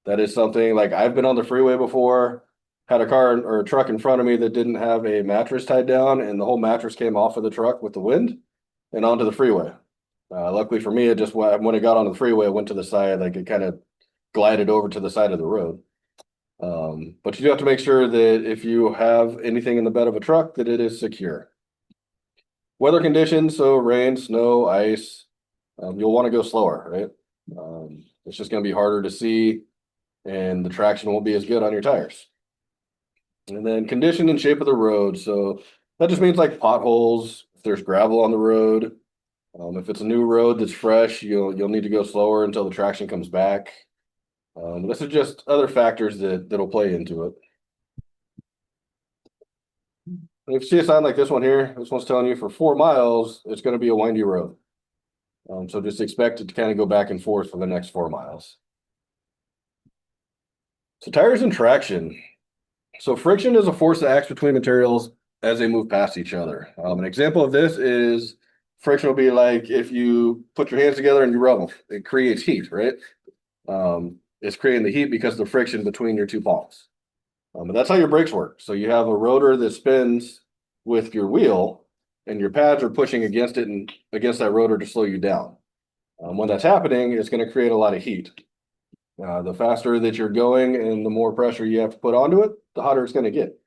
That is something like I've been on the freeway before, had a car or a truck in front of me that didn't have a mattress tied down, and the whole mattress came off of the truck with the wind and onto the freeway. Luckily for me, it just when it got on the freeway, it went to the side, like it kind of glided over to the side of the road. But you do have to make sure that if you have anything in the bed of a truck, that it is secure. Weather conditions, so rain, snow, ice, you'll want to go slower, right? It's just going to be harder to see, and the traction won't be as good on your tires. And then condition and shape of the road. So that just means like potholes, if there's gravel on the road. If it's a new road that's fresh, you'll need to go slower until the traction comes back. This is just other factors that'll play into it. If you see a sign like this one here, this one's telling you for 4 miles, it's going to be a windy road. So just expect it to kind of go back and forth for the next 4 miles. So tires and traction. So friction is a force that acts between materials as they move past each other. An example of this is friction will be like if you put your hands together and you rub them, it creates heat, right? It's creating the heat because of the friction between your two palms. But that's how your brakes work. So you have a rotor that spins with your wheel, and your pads are pushing against it and against that rotor to slow you down. When that's happening, it's going to create a lot of heat. The faster that you're going and the more pressure you have to put onto it, the hotter it's going to get.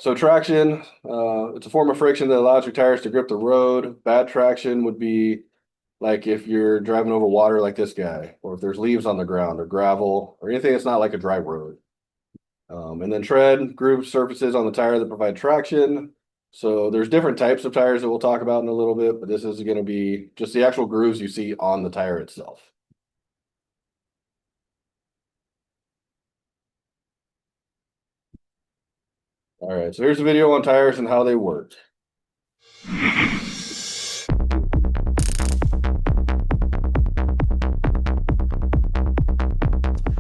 So traction, it's a form of friction that allows your tires to grip the road. Bad traction would be like if you're driving over water like this guy, or if there's leaves on the ground or gravel or anything that's not like a dry road. And then tread, groove surfaces on the tire that provide traction. So there's different types of tires that we'll talk about in a little bit, but this is going to be just the actual grooves you see on the tire itself. All right, so here's a video on tires and how they work.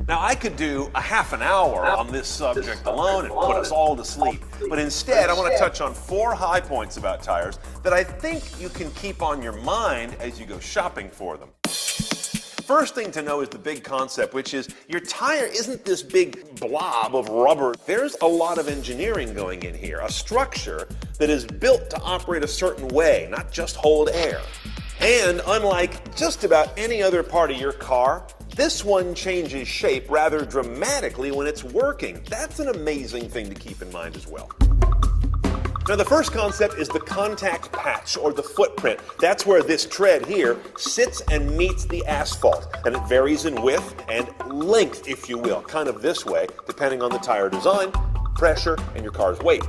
Now, I could do a half an hour on this subject alone and put us all to sleep. But instead, I want to touch on 4 high points about tires that I think you can keep on your mind as you go shopping for them. First thing to know is the big concept, which is your tire isn't this big blob of rubber. There's a lot of engineering going in here, a structure that is built to operate a certain way, not just hold air. And unlike just about any other part of your car, this one changes shape rather dramatically when it's working. That's an amazing thing to keep in mind as well. Now, the first concept is the contact patch, or the footprint. That's where this tread here sits and meets the asphalt, and it varies in width and length, if you will, kind of this way, depending on the tire design, pressure, and your car's weight.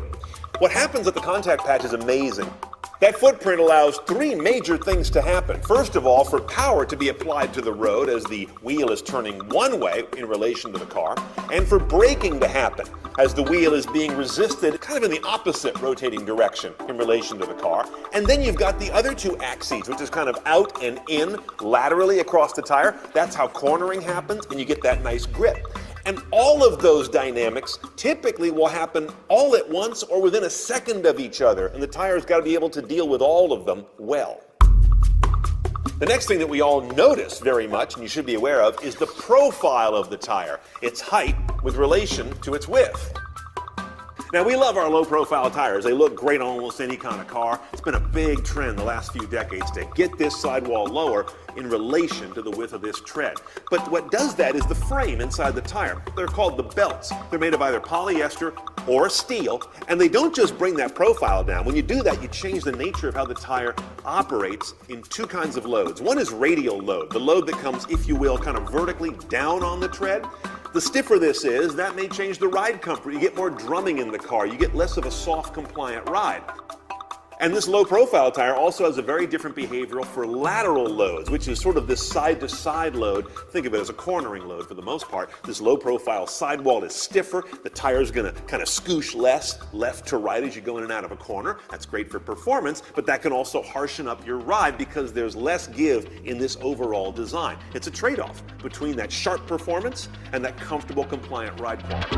What happens at the contact patch is amazing. That footprint allows 3 major things to happen. First of all, for power to be applied to the road as the wheel is turning one way in relation to the car, and for braking to happen as the wheel is being resisted kind of in the opposite rotating direction in relation to the car. And then you've got the other 2 axes, which is kind of out and in laterally across the tire. That's how cornering happens, and you get that nice grip. And all of those dynamics typically will happen all at once or within a second of each other, and the tire's got to be able to deal with all of them well. The next thing that we all notice very much, and you should be aware of, is the profile of the tire, its height with relation to its width. Now, we love our low-profile tires. They look great on almost any kind of car. It's been a big trend the last few decades to get this sidewall lower in relation to the width of this tread. But what does that is the frame inside the tire. They're called the belts. They're made of either polyester or steel, and they don't just bring that profile down. When you do that, you change the nature of how the tire operates in 2 kinds of loads. One is radial load, the load that comes, if you will, kind of vertically down on the tread. The stiffer this is, that may change the ride comfort. You get more drumming in the car. You get less of a soft, compliant ride. And this low-profile tire also has a very different behavioral for lateral loads, which is sort of this side-to-side load. Think of it as a cornering load for the most part. This low-profile sidewall is stiffer. The tire's going to kind of scoosh less left to right as you go in and out of a corner. That's great for performance, but that can also harshen up your ride because there's less give in this overall design. It's a trade-off between that sharp performance and that comfortable, compliant ride quality.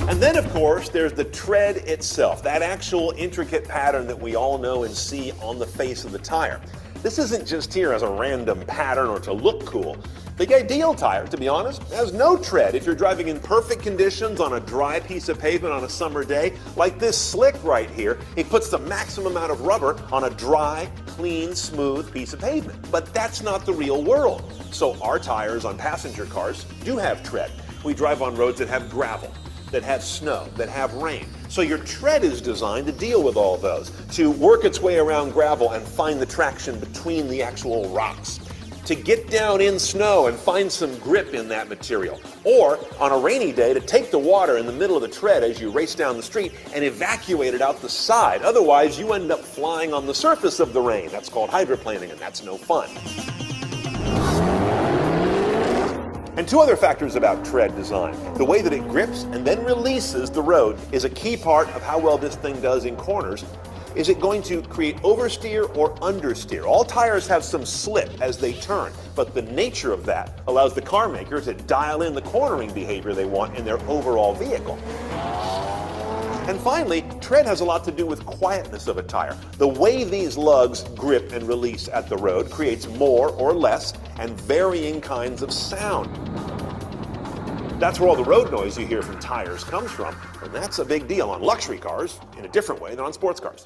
And And then, of course, there's the tread itself, that actual intricate pattern that we all know and see on the face of the tire. This isn't just here as a random pattern or to look cool. The ideal tire, to be honest, has no tread. If you're driving in perfect conditions on a dry piece of pavement on a summer day, like this slick right here, it puts the maximum amount of rubber on a dry, clean, smooth piece of pavement. But that's not the real world. So our tires on passenger cars do have tread. We drive on roads that have gravel, that have snow, that have rain. So your tread is designed to deal with all those, to work its way around gravel and find the traction between the actual rocks, to get down in snow and find some grip in that material, or on a rainy day to take the water in the middle of the tread as you race down the street and evacuate it out the side. Otherwise, you end up flying on the surface of the rain. That's called hydroplaning, and that's no fun. And two other factors about tread design. The way that it grips and then releases the road is a key part of how well this thing does in corners. Is it going to create oversteer or understeer? All tires have some slip as they turn, but the nature of that allows the car maker to dial in the cornering behavior they want in their overall vehicle. And finally, tread has a lot to do with quietness of a tire. The way these lugs grip and release at the road creates more or less and varying kinds of sound. That's where all the road noise you hear from tires comes from, and that's a big deal on luxury cars in a different way than on sports cars.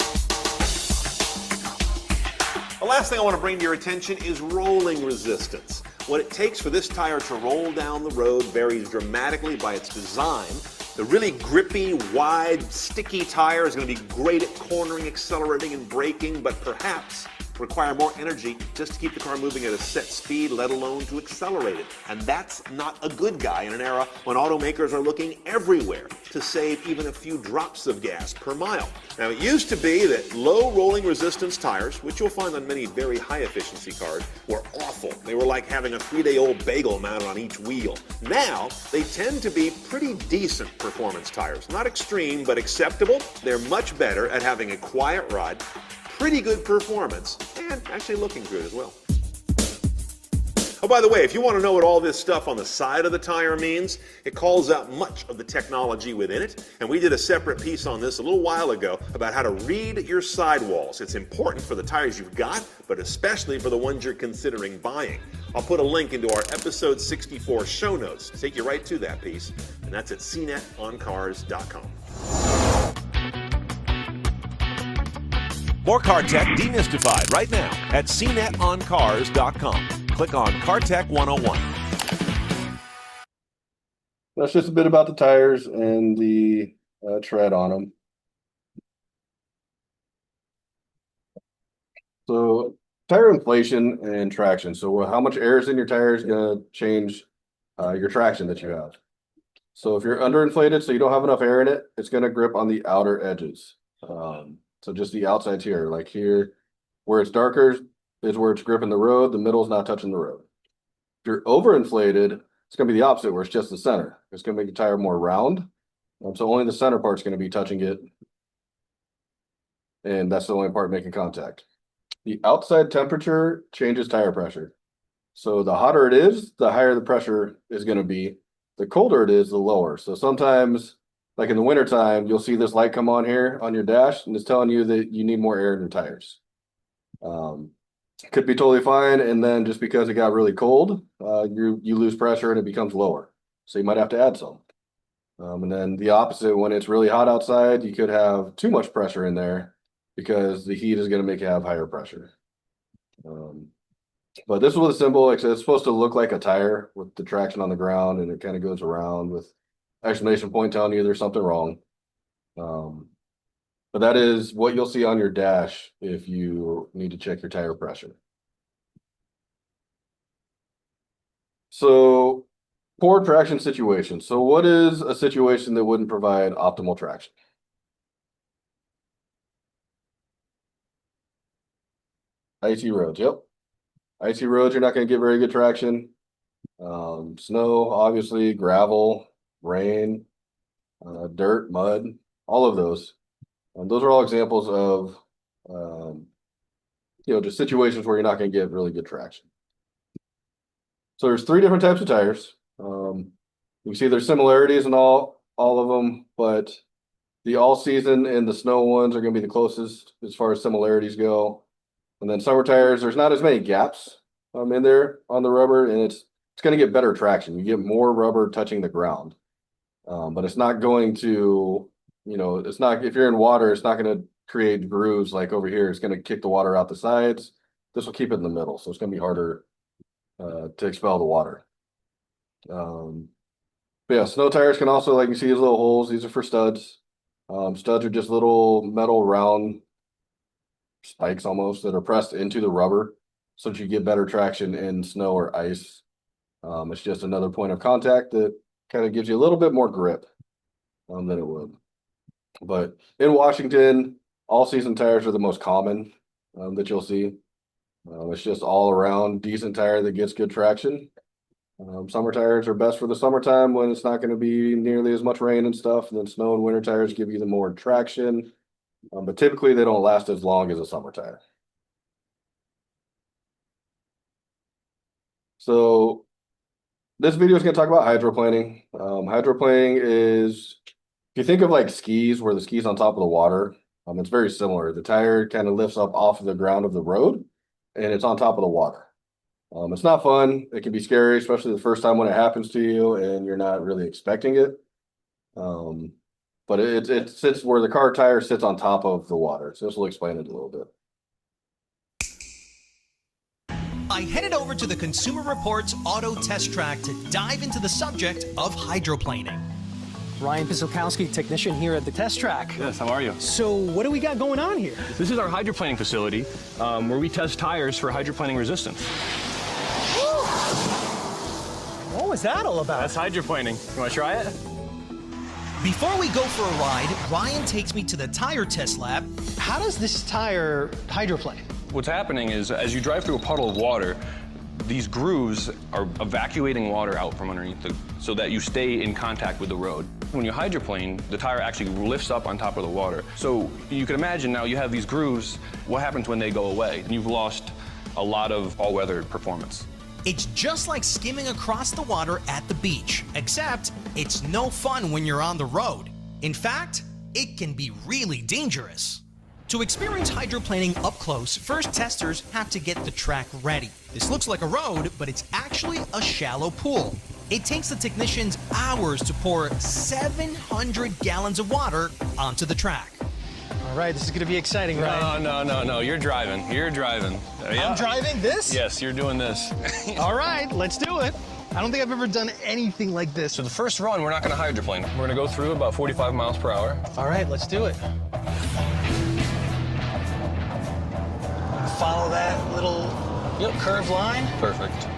The last thing I want to bring to your attention is rolling resistance. What it takes for this tire to roll down the road varies dramatically by its design. The really grippy, wide, sticky tire is going to be great at cornering, accelerating, and braking, but perhaps require more energy just to keep the car moving at a set speed, let alone to accelerate it. And that's not a good guy in an era when automakers are looking everywhere to save even a few drops of gas per mile. Now, it used to be that low rolling resistance tires, which you'll find on many very high efficiency cars, were awful. They were like having a 3-day-old bagel mounted on each wheel. Now, they tend to be pretty decent performance tires. Not extreme, but acceptable. They're much better at having a quiet ride, pretty good performance, and actually looking good as well. Oh, by the way, if you want to know what all this stuff on the side of the tire means, it calls out much of the technology within it, and we did a separate piece on this a little while ago about how to read your sidewalls. It's important for the tires you've got, but especially for the ones you're considering buying. I'll put a link into our episode 64 show notes to take you right to that piece, and that's at cnetoncars.com. More Car Tech demystified right now at cnetoncars.com. Click on Car Tech 101. That's just a bit about the tires and the tread on them. So tire inflation and traction. So how much air is in your tire is going to change your traction that you have. So if you're underinflated, so you don't have enough air in it, it's going to grip on the outer edges. So just the outside here, like here, where it's darker is where it's gripping the road. The middle is not touching the road. If you're overinflated, it's going to be the opposite, where it's just the center. It's going to make the tire more round. So only the center part's going to be touching it. And that's the only part making contact. The outside temperature changes tire pressure. So the hotter it is, the higher the pressure is going to be. The colder it is, the lower. So sometimes, like in the wintertime, you'll see this light come on here on your dash, and it's telling you that you need more air in your tires. Could be totally fine, and then just because it got really cold, you lose pressure and it becomes lower. So you might have to add some. And then the opposite, when it's really hot outside, you could have too much pressure in there because the heat is going to make you have higher pressure. But this is what a symbol, it's supposed to look like a tire with the traction on the ground, and it kind of goes around with exclamation point telling you there's something wrong. But that is what you'll see on your dash if you need to check your tire pressure. So poor traction situation. So what is a situation that wouldn't provide optimal traction? Icy roads, yep. Icy roads, you're not going to get very good traction. Snow, obviously, gravel, rain, dirt, mud, all of those. Those are all examples of, just situations where you're not going to get really good traction. So there's 3 different types of tires. You can see there's similarities in all all of them, but the all season and the snow ones are going to be the closest as far as similarities go. And then summer tires, there's not as many gaps in there on the rubber, and it's going to get better traction. You get more rubber touching the ground, but it's not going to, it's not, if you're in water, it's not going to create grooves like over here. It's going to kick the water out the sides. This will keep it in the middle, so it's going to be harder to expel the water. But yeah, snow tires can also, like you see these little holes, these are for studs. Studs are just little metal round spikes almost that are pressed into the rubber so that you get better traction in snow or ice. It's just another point of contact that kind of gives you a little bit more grip than it would. But in Washington, all season tires are the most common that you'll see. It's just all around decent tire that gets good traction. Summer tires are best for the summertime when it's not going to be nearly as much rain and stuff. And then snow and winter tires give you the more traction. But typically they don't last as long as a summer tire. So this video is going to talk about hydroplaning. Hydroplaning is, if you think of like skis, where the ski's on top of the water, it's very similar. The tire kind of lifts up off of the ground of the road and it's on top of the water. It's not fun. It can be scary, especially the first time when it happens to you and you're not really expecting it. But it sits where the car tire sits on top of the water. So this will explain it a little bit. I headed over to the Consumer Reports Auto Test Track to dive into the subject of hydroplaning. Ryan Pisilkowski, technician here at the test track. Yes, how are you? So what do we got going on here? This is our hydroplaning facility where we test tires for hydroplaning resistance. What was that all about? That's hydroplaning. You want to try it? Before we go for a ride, Ryan takes me to the tire test lab. How does this tire hydroplane? What's happening is as you drive through a puddle of water, these grooves are evacuating water out from underneath so that you stay in contact with the road. When you hydroplane, the tire actually lifts up on top of the water. So you can imagine now you have these grooves. What happens when they go away? And you've lost a lot of all-weather performance. It's just like skimming across the water at the beach, except it's no fun when you're on the road. In fact, it can be really dangerous. To experience hydroplaning up close, first testers have to get the track ready. This looks like a road, but it's actually a shallow pool. It takes the technicians hours to pour 700 gallons of water onto the track. All right, this is going to be exciting, right? No. You're driving. You're driving. I'm driving this? Yes, you're doing this. All right, let's do it. I don't think I've ever done anything like this. So the first run, we're not going to hydroplane. We're going to go through about 45 miles per hour. All right, let's do it. Follow that little curved line. Perfect.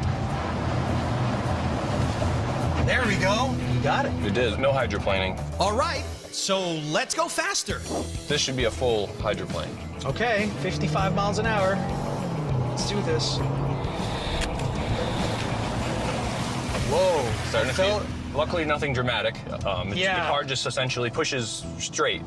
There we go. You got it. We did. No hydroplaning. All right, so let's go faster. This should be a full hydroplane. Okay, 55 miles an hour. Let's do this. Whoa. Starting to feel. Luckily, nothing dramatic. The car just essentially pushes straight,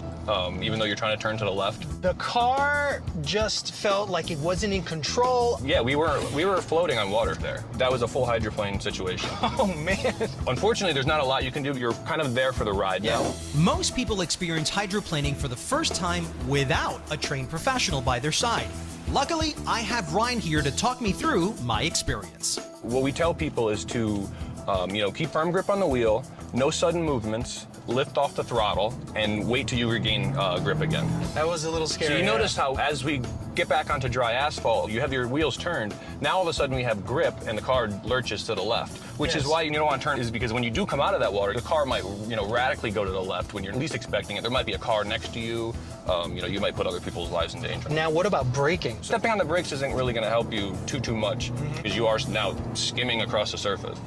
even though you're trying to turn to the left. The car just felt like it wasn't in control. Yeah, we were floating on water there. That was a full hydroplane situation. Oh, man. Unfortunately, there's not a lot you can do. You're kind of there for the ride now. Most people experience hydroplaning for the first time without a trained professional by their side. Luckily, I have Ryan here to talk me through my experience. What we tell people is to keep firm grip on the wheel, no sudden movements, lift off the throttle, and wait till you regain grip again. That was a little scary. So you notice how as we get back onto dry asphalt, you have your wheels turned. Now all of a sudden we have grip and the car lurches to the left, which is why you don't want to turn, is because when you do come out of that water, the car might radically go to the left when you're least expecting it. There might be a car next to you. You might put other people's lives in danger. Now what about braking? Stepping on the brakes isn't really going to help you too much because you are now skimming across the surface.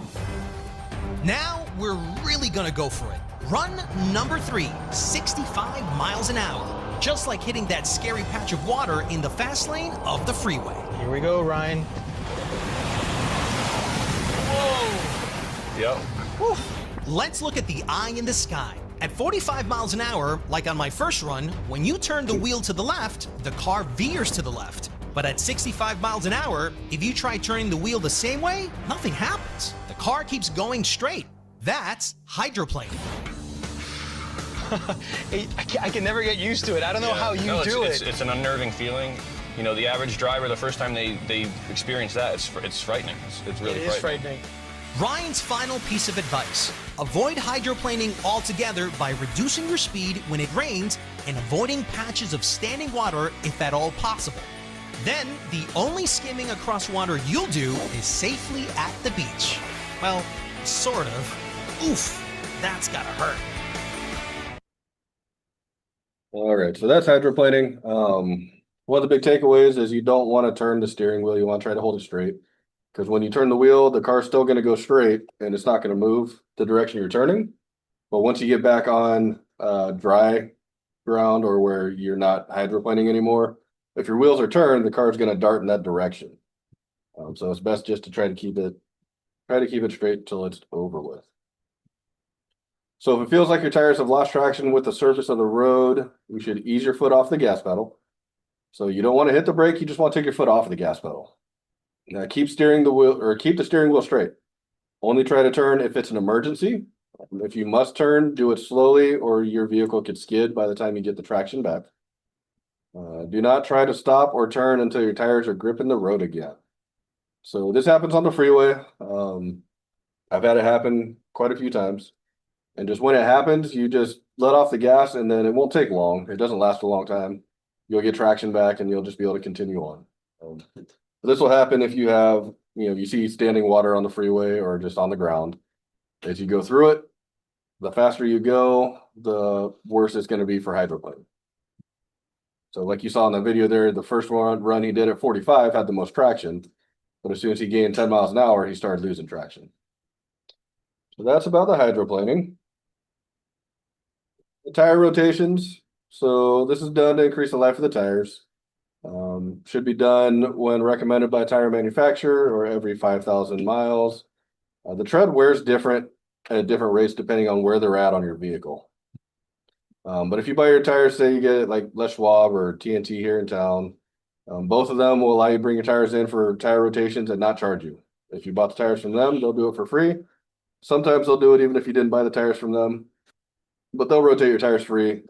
Now we're really gonna go for it. Run number 3, 65 miles an hour. Just like hitting that scary patch of water in the fast lane of the freeway. Here we go, Ryan. Whoa! Yep. Whew. Let's look at the eye in the sky. At 45 miles an hour, like on my first run, when you turn the wheel to the left, the car veers to the left. But at 65 miles an hour, if you try turning the wheel the same way, nothing happens. The car keeps going straight. That's hydroplaning. I can never get used to it. I don't know how you do it. It's an unnerving feeling. You know, the average driver, the first time they experience that, it's frightening. It's really frightening. Ryan's final piece of advice: avoid hydroplaning altogether by reducing your speed when it rains and avoiding patches of standing water if at all possible. Then, the only skimming across water you'll do is safely at the beach. Well, sort of. Oof, that's gotta hurt. All right, so that's hydroplaning. One of the big takeaways is you don't want to turn the steering wheel. You want to try to hold it straight. Because when you turn the wheel, the car's still going to go straight and it's not going to move the direction you're turning. But once you get back on dry ground or where you're not hydroplaning anymore, if your wheels are turned, the car's going to dart in that direction. So it's best just to try to keep it straight till it's over with. So if it feels like your tires have lost traction with the surface of the road, you should ease your foot off the gas pedal. So you don't want to hit the brake, you just want to take your foot off of the gas pedal. Now keep the steering wheel straight. Only try to turn if it's an emergency. If you must turn, do it slowly or your vehicle could skid by the time you get the traction back. Do not try to stop or turn until your tires are gripping the road again. So this happens on the freeway. I've had it happen quite a few times. And just when it happens, you just let off the gas and then it won't take long. It doesn't last a long time. You'll get traction back and you'll just be able to continue on. This will happen if you have, you see standing water on the freeway or just on the ground. As you go through it, the faster you go, the worse it's going to be for hydroplane. So like you saw in the video there, the first run he did at 45 had the most traction, but as soon as he gained 10 miles an hour, he started losing traction. So that's about the hydroplaning. The tire rotations. So this is done to increase the life of the tires. Should be done when recommended by a tire manufacturer or every 5,000 miles. The tread wears different at different rates depending on where they're at on your vehicle. But if you buy your tires, say you get it like Les Schwab or TNT here in town, both of them will allow you to bring your tires in for tire rotations and not charge you. If you bought the tires from them, they'll do it for free. Sometimes they'll do it even if you didn't buy the tires from them, but they'll rotate your tires free.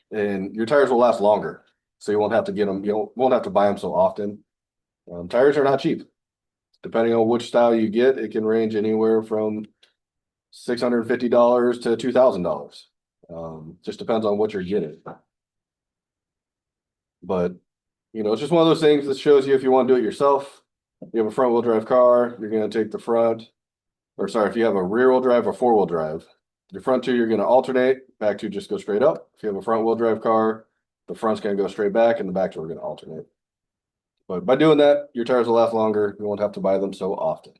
And your tires will last longer. So you won't have to get them, won't have to buy them so often. Tires are not cheap. Depending on which style you get, it can range anywhere from $650 to $2,000. Just depends on what you're getting. But, it's just one of those things that shows you if you want to do it yourself. If you have a front wheel drive car, you're going to take the front, or sorry, if you have a rear wheel drive or four wheel drive, your front two, you're going to alternate, back two just go straight up. If you have a front wheel drive car, the front's going to go straight back and the back two are going to alternate. But by doing that, your tires will last longer. You won't have to buy them so often.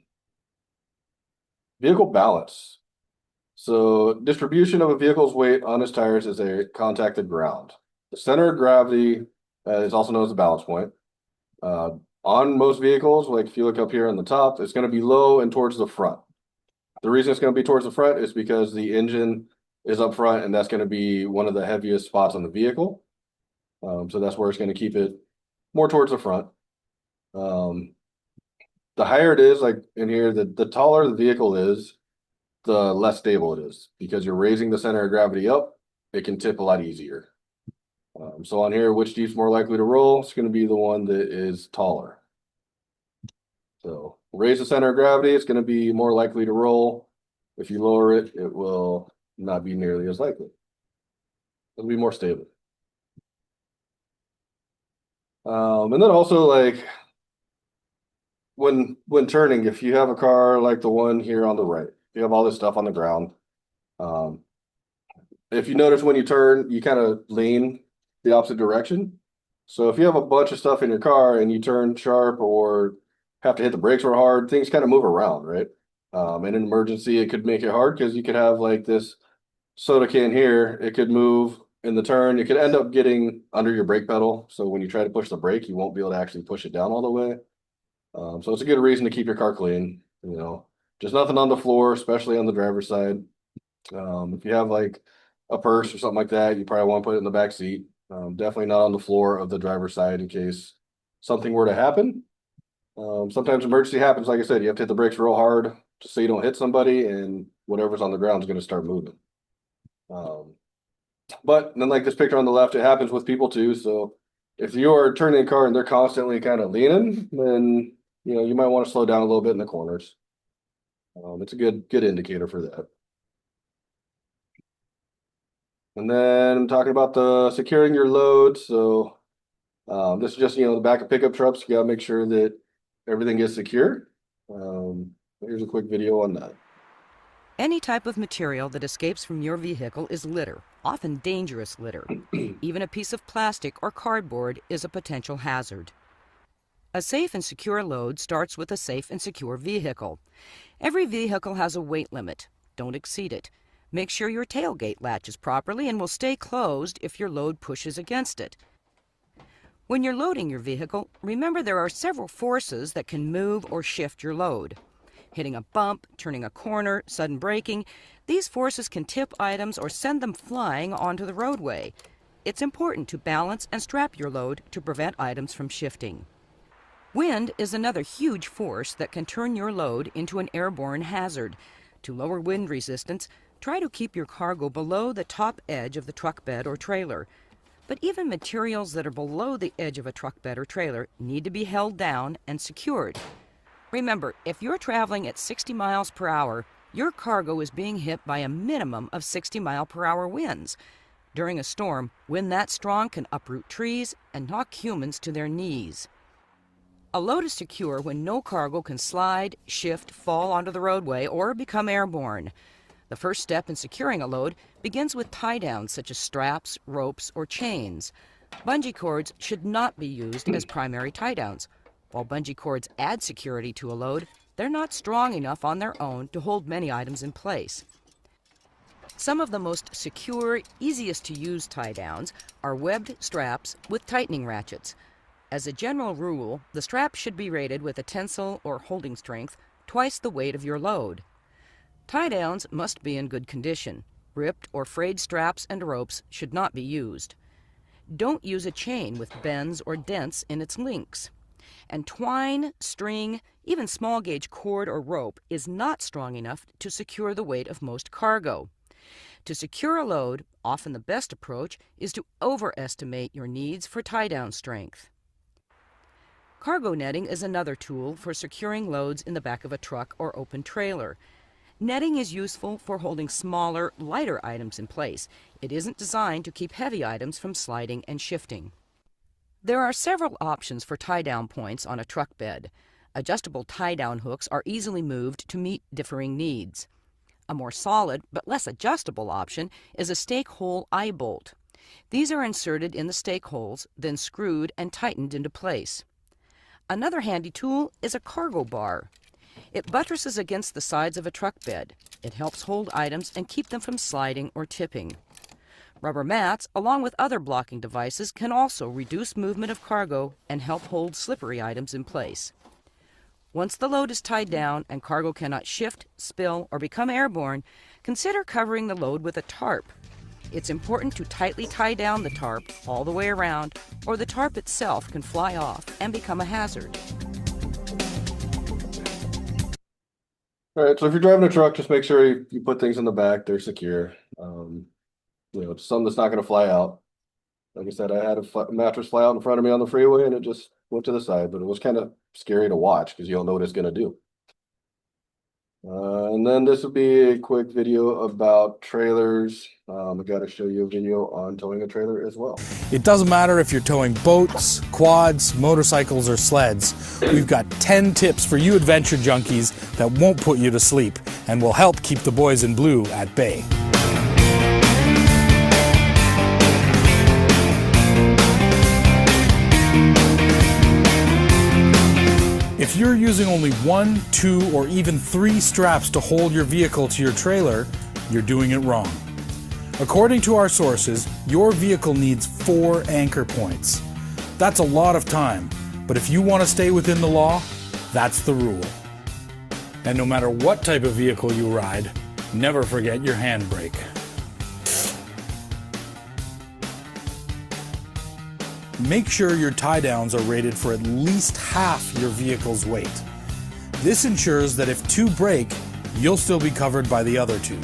Vehicle balance. So distribution of a vehicle's weight on its tires is a contacted ground. The center of gravity is also known as the balance point. On most vehicles, like if you look up here on the top, it's going to be low and towards the front. The reason it's going to be towards the front is because the engine is up front and that's going to be one of the heaviest spots on the vehicle. So that's where it's going to keep it more towards the front. The higher it is, like in here, the taller the vehicle is, the less stable it is. Because you're raising the center of gravity up, it can tip a lot easier. So on here, which Jeep's more likely to roll? It's going to be the one that is taller. So raise the center of gravity, it's going to be more likely to roll. If you lower it, it will not be nearly as likely. It'll be more stable. And then also like when turning, if you have a car like the one here on the right, you have all this stuff on the ground. If you notice when you turn, you kind of lean the opposite direction. So if you have a bunch of stuff in your car and you turn sharp or have to hit the brakes real hard, things kind of move around, right? In an emergency, it could make it hard because you could have like this soda can here, it could move in the turn, you could end up getting under your brake pedal. So when you try to push the brake, you won't be able to actually push it down all the way. So it's a good reason to keep your car clean, just nothing on the floor, especially on the driver's side. If you have like a purse or something like that, you probably want to put it in the back seat. Definitely not on the floor of the driver's side in case something were to happen. Sometimes emergency happens, like I said, you have to hit the brakes real hard just so you don't hit somebody and whatever's on the ground is going to start moving. But then like this picture on the left, it happens with people too. So if you are turning a car and they're constantly kind of leaning, then you might want to slow down a little bit in the corners. It's a good indicator for that. And then I'm talking about the securing your load. So this is just the back of pickup trucks. You gotta make sure that everything is secure. Here's a quick video on that. Any type of material that escapes from your vehicle is litter, often dangerous litter. Even a piece of plastic or cardboard is a potential hazard. A safe and secure load starts with a safe and secure vehicle. Every vehicle has a weight limit. Don't exceed it. Make sure your tailgate latches properly and will stay closed if your load pushes against it. When you're loading your vehicle, remember there are several forces that can move or shift your load. Hitting a bump, turning a corner, sudden braking, these forces can tip items or send them flying onto the roadway. It's important to balance and strap your load to prevent items from shifting. Wind is another huge force that can turn your load into an airborne hazard. To lower wind resistance, try to keep your cargo below the top edge of the truck bed or trailer. But even materials that are below the edge of a truck bed or trailer need to be held down and secured. Remember, if you're traveling at 60 miles per hour, your cargo is being hit by a minimum of 60-mile-per-hour winds. During a storm, wind that strong can uproot trees and knock humans to their knees. A load is secure when no cargo can slide, shift, fall onto the roadway, or become airborne. The first step in securing a load begins with tie-downs such as straps, ropes, or chains. Bungee cords should not be used as primary tie-downs. While bungee cords add security to a load, they're not strong enough on their own to hold many items in place. Some of the most secure, easiest to use tie-downs are webbed straps with tightening ratchets. As a general rule, the strap should be rated with a tensile or holding strength twice the weight of your load. Tie-downs must be in good condition. Ripped or frayed straps and ropes should not be used. Don't use a chain with bends or dents in its links. And twine, string, even small gauge cord or rope is not strong enough to secure the weight of most cargo. To secure a load, often the best approach is to overestimate your needs for tie-down strength. Cargo netting is another tool for securing loads in the back of a truck or open trailer. Netting is useful for holding smaller, lighter items in place. It isn't designed to keep heavy items from sliding and shifting. There are several options for tie-down points on a truck bed. Adjustable tie-down hooks are easily moved to meet differing needs. A more solid but less adjustable option is a stake hole eye bolt. These are inserted in the stake holes, then screwed and tightened into place. Another handy tool is a cargo bar. It buttresses against the sides of a truck bed. It helps hold items and keep them from sliding or tipping. Rubber mats, along with other blocking devices, can also reduce movement of cargo and help hold slippery items in place. Once the load is tied down and cargo cannot shift, spill, or become airborne, consider covering the load with a tarp. It's important to tightly tie down the tarp all the way around, or the tarp itself can fly off and become a hazard. All right, so if you're driving a truck, just make sure you put things in the back, they're secure. It's something that's not going to fly out. Like I said, I had a mattress fly out in front of me on the freeway and it just went to the side, but it was kind of scary to watch because you don't know what it's going to do. And then this will be a quick video about trailers. I got to show you a video on towing a trailer as well. It doesn't matter if you're towing boats, quads, motorcycles, or sleds. We've got 10 tips for you adventure junkies that won't put you to sleep and will help keep the boys in blue at bay. If you're using only 1, 2, or even 3 straps to hold your vehicle to your trailer, you're doing it wrong. According to our sources, your vehicle needs 4 anchor points. That's a lot of time, but if you want to stay within the law, that's the rule. And no matter what type of vehicle you ride, never forget your handbrake. Make sure your tie-downs are rated for at least half your vehicle's weight. This ensures that if 2 break, you'll still be covered by the other 2.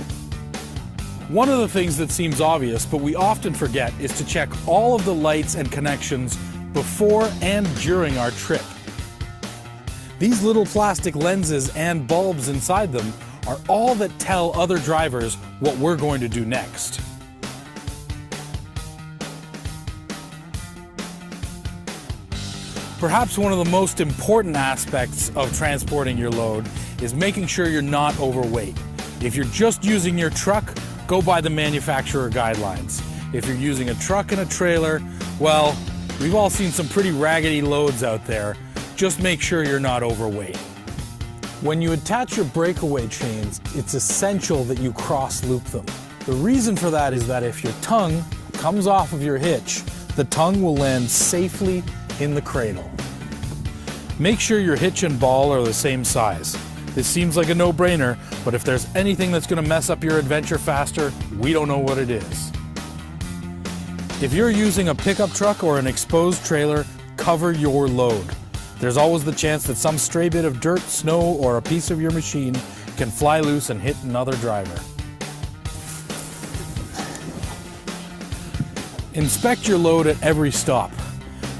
One of the things that seems obvious, but we often forget, is to check all of the lights and connections before and during our trip. These little plastic lenses and bulbs inside them are all that tell other drivers what we're going to do next. Perhaps one of the most important aspects of transporting your load is making sure you're not overweight. If you're just using your truck, go by the manufacturer guidelines. If you're using a truck and a trailer, well, we've all seen some pretty raggedy loads out there. Just make sure you're not overweight. When you attach your breakaway chains, it's essential that you cross-loop them. The reason for that is that if your tongue comes off of your hitch, the tongue will land safely in the cradle. Make sure your hitch and ball are the same size. This seems like a no-brainer, but if there's anything that's going to mess up your adventure faster, we don't know what it is. If you're using a pickup truck or an exposed trailer, cover your load. There's always the chance that some stray bit of dirt, snow, or a piece of your machine can fly loose and hit another driver. Inspect your load at every stop.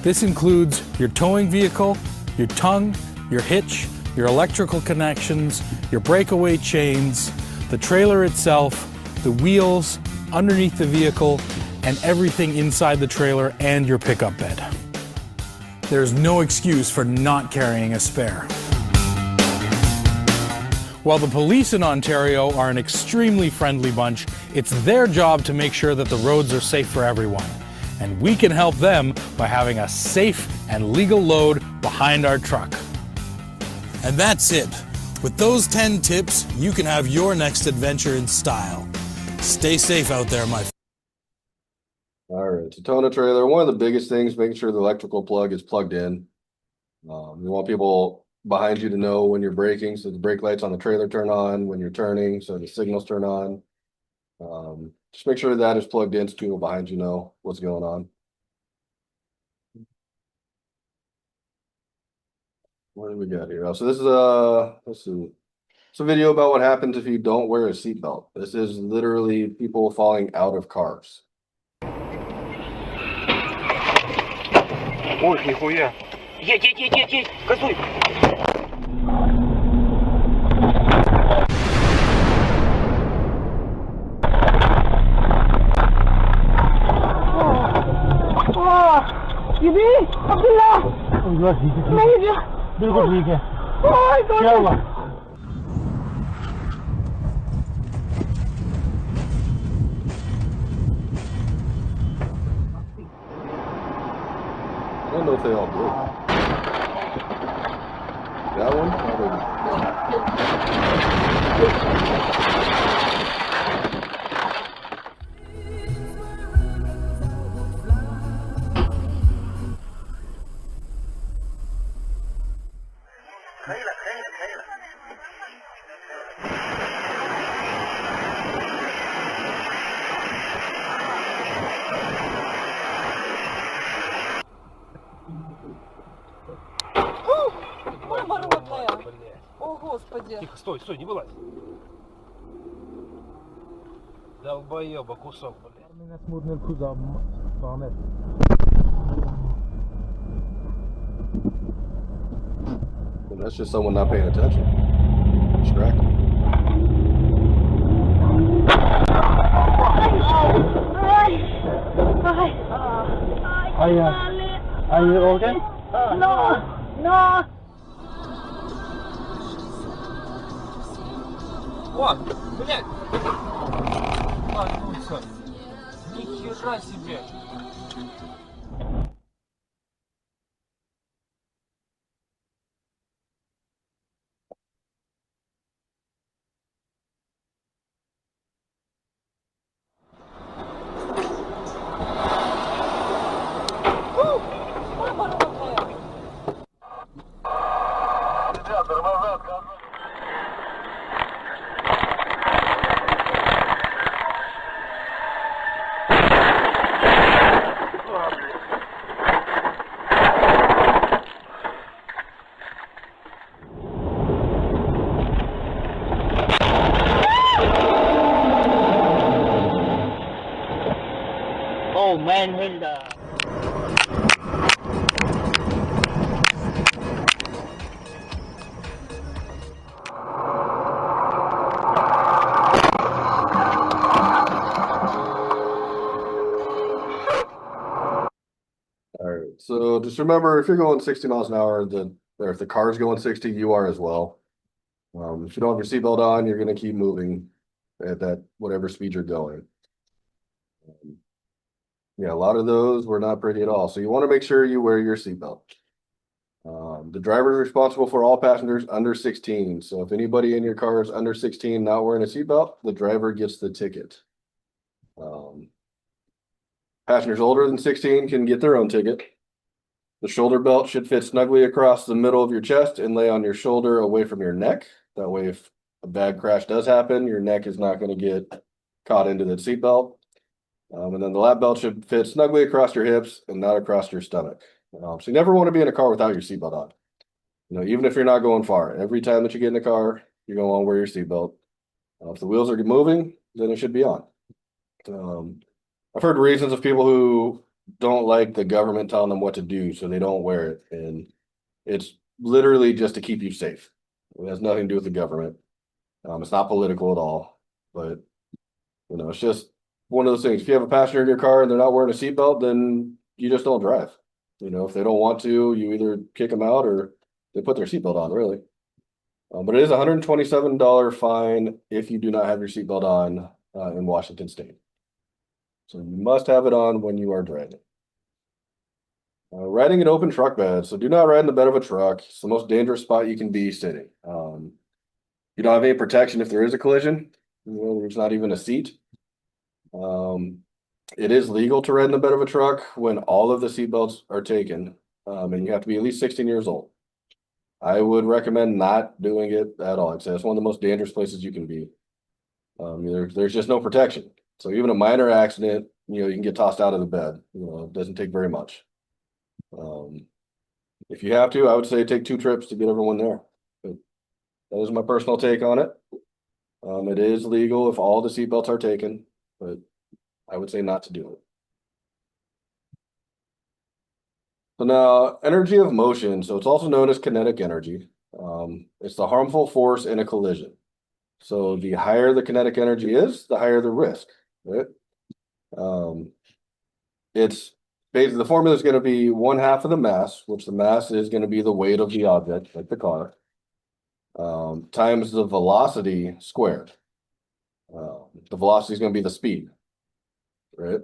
This includes your towing vehicle, your tongue, your hitch, your electrical connections, your breakaway chains, the trailer itself, the wheels, underneath the vehicle, and everything inside the trailer and your pickup bed. There's no excuse for not carrying a spare. While the police in Ontario are an extremely friendly bunch, it's their job to make sure that the roads are safe for everyone. And we can help them by having a safe and legal load behind our truck. And that's it. With those 10 tips, you can have your next adventure in style. Stay safe out there, my friend. All right, to tow a trailer, one of the biggest things, making sure the electrical plug is plugged in. You want people behind you to know when you're braking, so the brake lights on the trailer turn on, when you're turning, so the signals turn on. Just make sure that is plugged in so people behind you know what's going on. What do we got here? Oh, so this is it's a video about what happens if you don't wear a seatbelt. This is literally people falling out of cars. Ой, нихуя. Едь, газуй. Иди, Абдулла. बिल्कुल ठीक है क्या हुआ I don't know if they all do. That one? О, Господи. Тихо, стой, не вылазь. Долбоеба кусок, блядь. Well, that's just someone not paying attention. Distracted. Are you okay? No. О, блядь! Ебануться! Нихера себе! manhole. All right, so just remember, if you're going 60 miles an hour, or if the car's going 60, you are as well. If you don't have your seatbelt on, you're going to keep moving at that whatever speed you're going. Yeah, a lot of those were not pretty at all. So you want to make sure you wear your seatbelt. The driver is responsible for all passengers under 16. So if anybody in your car is under 16 not wearing a seatbelt, the driver gets the ticket. Passengers older than 16 can get their own ticket. The shoulder belt should fit snugly across the middle of your chest and lay on your shoulder away from your neck. That way, if a bad crash does happen, your neck is not going to get caught into the seatbelt. And then the lap belt should fit snugly across your hips and not across your stomach. So you never want to be in a car without your seatbelt on. Even if you're not going far, every time that you get in the car, you're going to want to wear your seatbelt. If the wheels are moving, then it should be on. I've heard reasons of people who don't like the government telling them what to do, so they don't wear it. And it's literally just to keep you safe. It has nothing to do with the government. It's not political at all, but it's just one of those things. If you have a passenger in your car and they're not wearing a seatbelt, then you just don't drive. If they don't want to, you either kick them out or they put their seatbelt on, really. But it is a $127 fine if you do not have your seatbelt on in Washington State. So you must have it on when you are driving. Riding an open truck bed. So do not ride in the bed of a truck. It's the most dangerous spot you can be sitting. You don't have any protection if there is a collision. There's not even a seat. It is legal to ride in the bed of a truck when all of the seatbelts are taken, and you have to be at least 16 years old. I would recommend not doing it at all. I'd say it's one of the most dangerous places you can be. There's just no protection. So even a minor accident, you can get tossed out of the bed. It doesn't take very much. If you have to, I would say take 2 trips to get everyone there. But that is my personal take on it. It is legal if all the seatbelts are taken, but I would say not to do it. So now, energy of motion. So it's also known as kinetic energy. It's the harmful force in a collision. So the higher the kinetic energy is, the higher the risk, right? It's basically, the formula is going to be 1/2 of the mass, which the mass is going to be the weight of the object, like the car, times the velocity squared. The velocity is going to be the speed, right?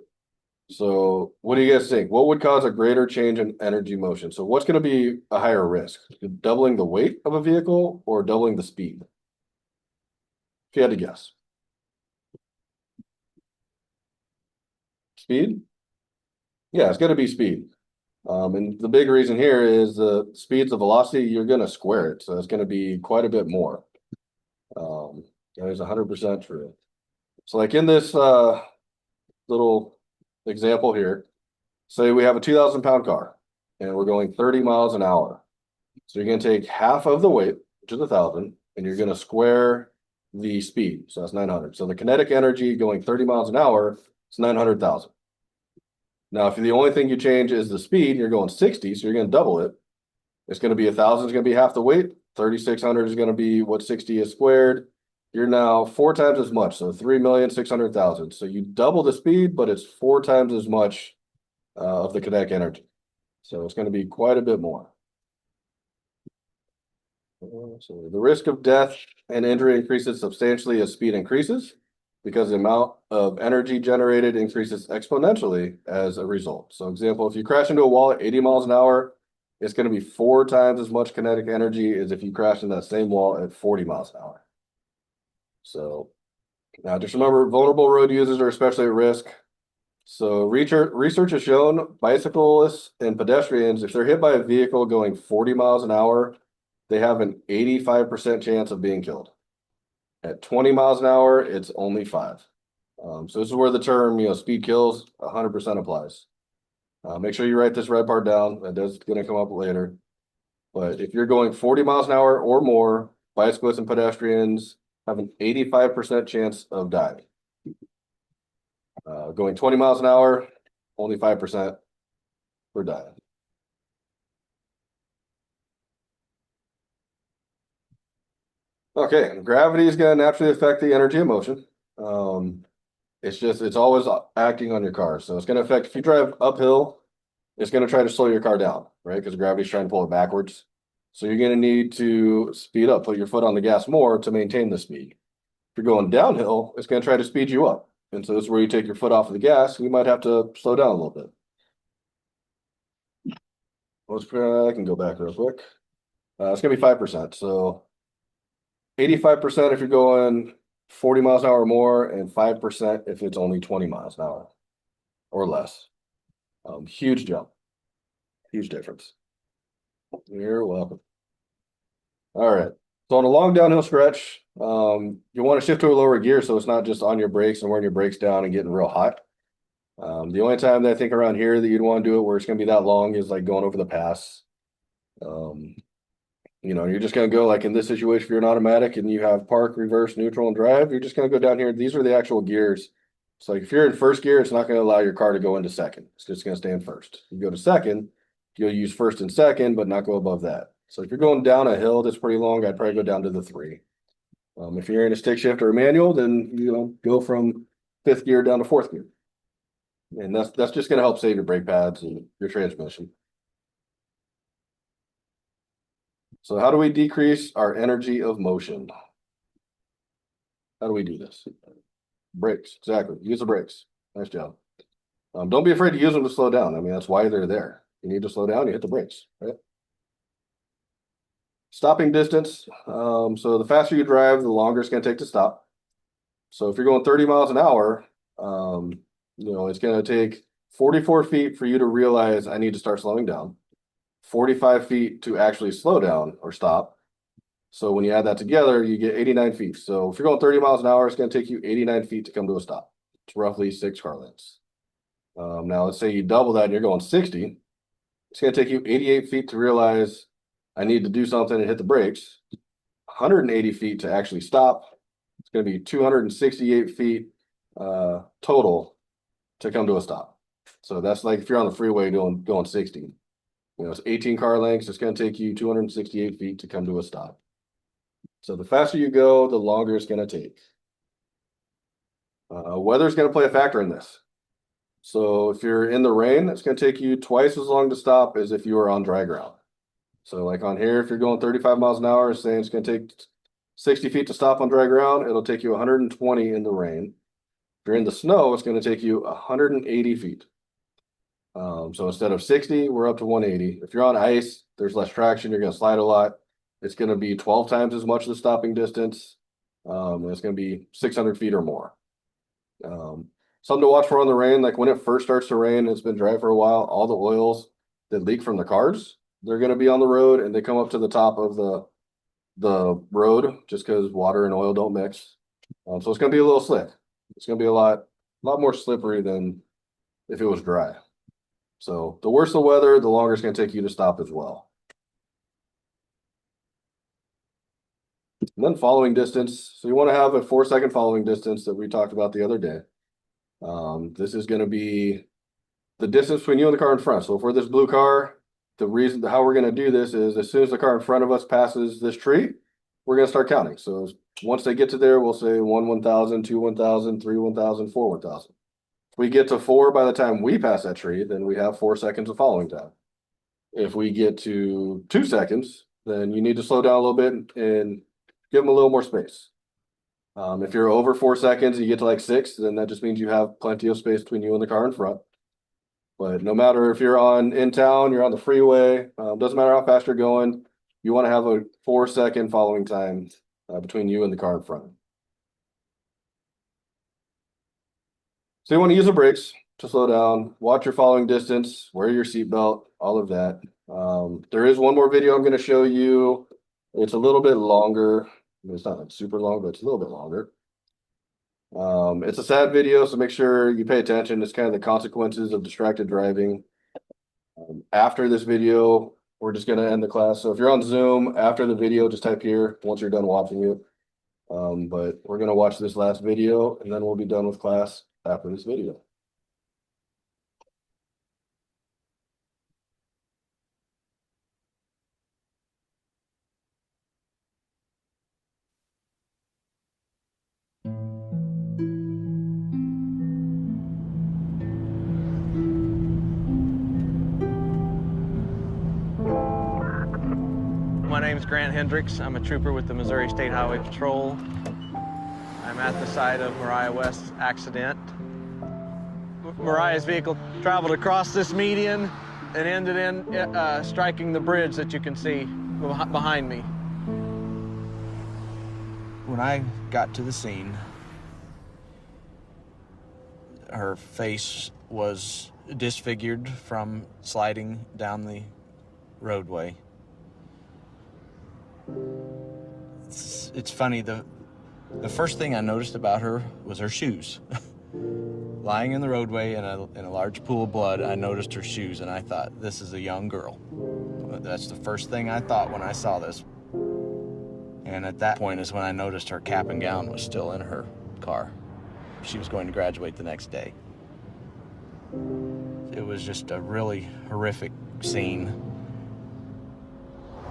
So what do you guys think? What would cause a greater change in energy motion? So what's going to be a higher risk? Doubling the weight of a vehicle or doubling the speed? If you had to guess. Speed? Yeah, it's going to be speed. And the big reason here is the speed's the velocity, you're going to square it. So it's going to be quite a bit more. That is 100% true. So like in this little example here, say we have a 2,000-pound car and we're going 30 miles an hour. So you're going to take half of the weight, which is 1,000, and you're going to square the speed. So that's 900. So the kinetic energy going 30 miles an hour is 900,000. Now, if the only thing you change is the speed, you're going 60, so you're going to double it. It's going to be 1,000 is going to be half the weight. 3,600 is going to be what 60 is squared. You're now 4 times as much, so 3,600,000. So you double the speed, but it's 4 times as much of the kinetic energy. So it's going to be quite a bit more. So the risk of death and injury increases substantially as speed increases, because the amount of energy generated increases exponentially as a result. So example, if you crash into a wall at 80 miles an hour, it's going to be 4 times as much kinetic energy as if you crash into that same wall at 40 miles an hour. So now just remember, vulnerable road users are especially at risk. So research has shown bicyclists and pedestrians, if they're hit by a vehicle going 40 miles an hour, they have an 85% chance of being killed. At 20 miles an hour, it's only 5. So this is where the term, speed kills 100% applies. Make sure you write this red part down. That is going to come up later. But if you're going 40 miles an hour or more, bicyclists and pedestrians have an 85% chance of dying. Going 20 miles an hour, only 5% for dying. Okay, gravity is going to naturally affect the energy of motion. It's always acting on your car. So it's going to affect, if you drive uphill, it's going to try to slow your car down, right? Because gravity's trying to pull it backwards. So you're going to need to speed up, put your foot on the gas more to maintain the speed. If you're going downhill, it's going to try to speed you up. And so this is where you take your foot off of the gas, and you might have to slow down a little bit. I can go back real quick. It's going to be 5%. So 85% if you're going 40 miles an hour or more, and 5% if it's only 20 miles an hour or less. Huge jump. Huge difference. You're welcome. All right. So on a long downhill stretch, you want to shift to a lower gear so it's not just on your brakes and wearing your brakes down and getting real hot. The only time that I think around here that you'd want to do it where it's going to be that long is like going over the pass. You know, you're just going to go like in this situation, if you're an automatic and you have park, reverse, neutral, and drive, you're just going to go down here. These are the actual gears. So like if you're in first gear, it's not going to allow your car to go into second. It's just going to stay in first. You go to second, you'll use first and second, but not go above that. So if you're going down a hill that's pretty long, I'd probably go down to the 3. If you're in a stick shift or a manual, then go from 5th gear down to 4th gear. And that's just going to help save your brake pads and your transmission. So how do we decrease our energy of motion? How do we do this? Brakes, exactly. Use the brakes. Nice job. Don't be afraid to use them to slow down. I mean, that's why they're there. You need to slow down, you hit the brakes, right? Stopping distance. So the faster you drive, the longer it's going to take to stop. So if you're going 30 miles an hour, it's going to take 44 feet for you to realize I need to start slowing down. 45 feet to actually slow down or stop. So when you add that together, you get 89 feet. So if you're going 30 miles an hour, it's going to take you 89 feet to come to a stop. It's roughly 6 car lengths. Now let's say you double that and you're going 60. It's going to take you 88 feet to realize I need to do something and hit the brakes. 180 feet to actually stop. It's going to be 268 feet total to come to a stop. So that's like if you're on the freeway going 60. It's 18 car lengths. It's going to take you 268 feet to come to a stop. So the faster you go, the longer it's going to take. Weather is going to play a factor in this. So if you're in the rain, it's going to take you twice as long to stop as if you were on dry ground. So like on here, if you're going 35 miles an hour, it's saying it's going to take 60 feet to stop on dry ground. It'll take you 120 in the rain. If you're in the snow, it's going to take you 180 feet. So instead of 60, we're up to 180. If you're on ice, there's less traction. You're going to slide a lot. It's going to be 12 times as much the stopping distance. And it's going to be 600 feet or more. Something to watch for on the rain, like when it first starts to rain, it's been dry for a while, all the oils that leak from the cars, they're going to be on the road and they come up to the top of the road just because water and oil don't mix. So it's going to be a little slick. It's going to be a lot more slippery than if it was dry. So the worse the weather, the longer it's going to take you to stop as well. And then following distance. So you want to have a 4-second following distance that we talked about the other day. This is going to be the distance between you and the car in front. So for this blue car, the reason how we're going to do this is as soon as the car in front of us passes this tree, we're going to start counting. So once they get to there, we'll say 1, 1,000, 2, 1,000, 3, 1,000, 4, 1,000. If we get to 4 by the time we pass that tree, then we have 4 seconds of following time. If we get to 2 seconds, then you need to slow down a little bit and give them a little more space. If you're over 4 seconds, you get to like 6, then that just means you have plenty of space between you and the car in front. But no matter if you're in town, you're on the freeway, doesn't matter how fast you're going, you want to have a 4-second following time between you and the car in front. So you want to use the brakes to slow down, watch your following distance, wear your seatbelt, all of that. There is one more video I'm going to show you. It's a little bit longer. It's not like super long, but it's a little bit longer. It's a sad video, so make sure you pay attention. It's kind of the consequences of distracted driving. After this video, we're just going to end the class. So if you're on Zoom, after the video, just type here once you're done watching it. But we're going to watch this last video, and then we'll be done with class after this video. name's Grant Hendricks. I'm a trooper with the Missouri State Highway Patrol. I'm at the site of Mariah West's accident. Mariah's vehicle traveled across this median and ended in striking the bridge that you can see behind me. When I got to the scene, her face was disfigured from sliding down the roadway. It's funny, the first thing I noticed about her was her shoes. Lying in the roadway in a large pool of blood, I noticed her shoes and I thought, this is a young girl. That's the first thing I thought when I saw this. And at that point is when I noticed her cap and gown was still in her car. She was going to graduate the next day. It was just a really horrific scene.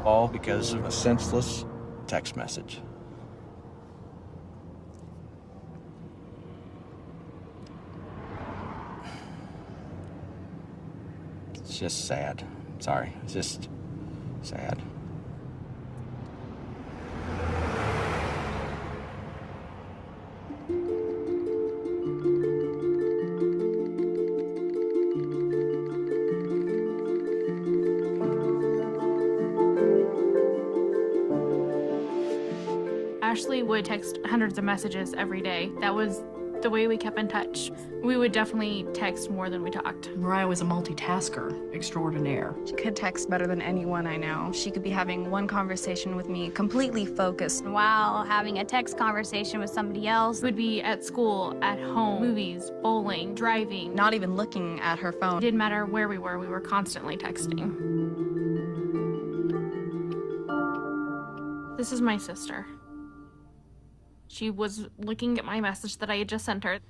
All because of a senseless text message. It's just sad. Sorry, it's just sad. Ashley would text hundreds of messages every day. That was the way we kept in touch. We would definitely text more than we talked. Mariah was a multitasker extraordinaire. She could text better than anyone I know. She could be having one conversation with me, completely focused, while having a text conversation with somebody else. We'd be at school, at home, movies, bowling, driving. Not even looking at her phone. It didn't matter where we were constantly texting. This is my sister. She was looking at my message that I had just sent her.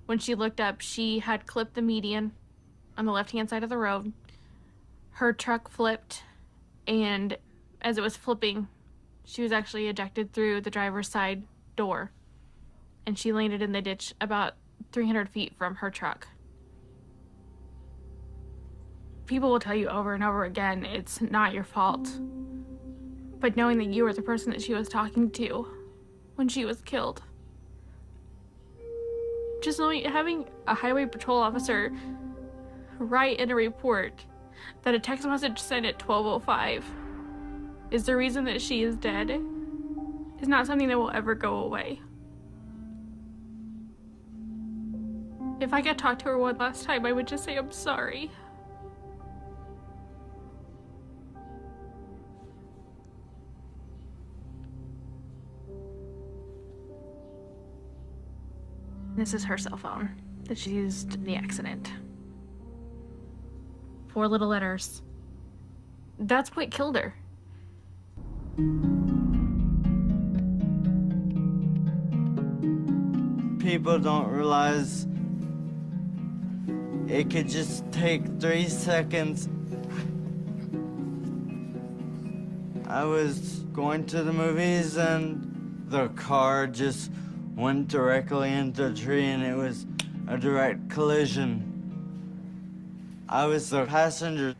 When she looked up, she had clipped the median on the left-hand side of the road. Her truck flipped, and as it was flipping, she was actually ejected through the driver's side door, and she landed in the ditch about 300 feet from her truck. People will tell you over and over again, it's not your fault. But knowing that you were the person that she was talking to when she was killed. Just knowing, having a highway patrol officer write in a report that a text message sent at 12:05 is the reason that she is dead is not something that will ever go away. If I could talk to her one last time, I would just say, I'm sorry. This is her cell phone that she used in the accident. 4 little letters. That's what killed her. People don't realize it could just take 3 seconds. I was going to the movies and the car just went directly into a tree and it was a direct collision. I was the passenger.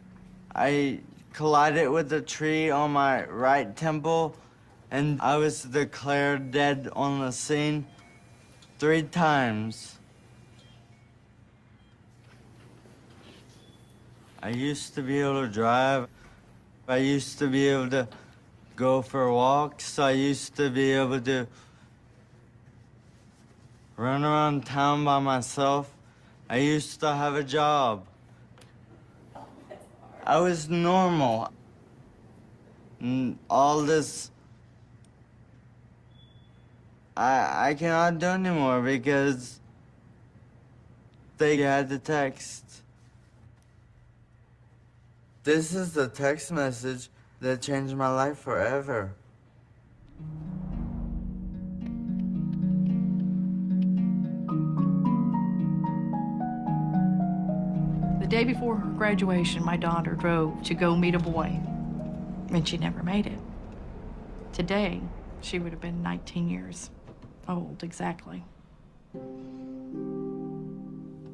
I collided with the tree on my right temple and I was declared dead on the scene 3 times. I used to be able to drive. I used to be able to go for walks. I used to be able to run around town by myself. I used to have a job. I was normal. And all this, I cannot do anymore because they had the text. This is the text message that changed my life forever. The day before her graduation, my daughter drove to go meet a boy, and she never made it. Today, she would have been 19 years old, exactly.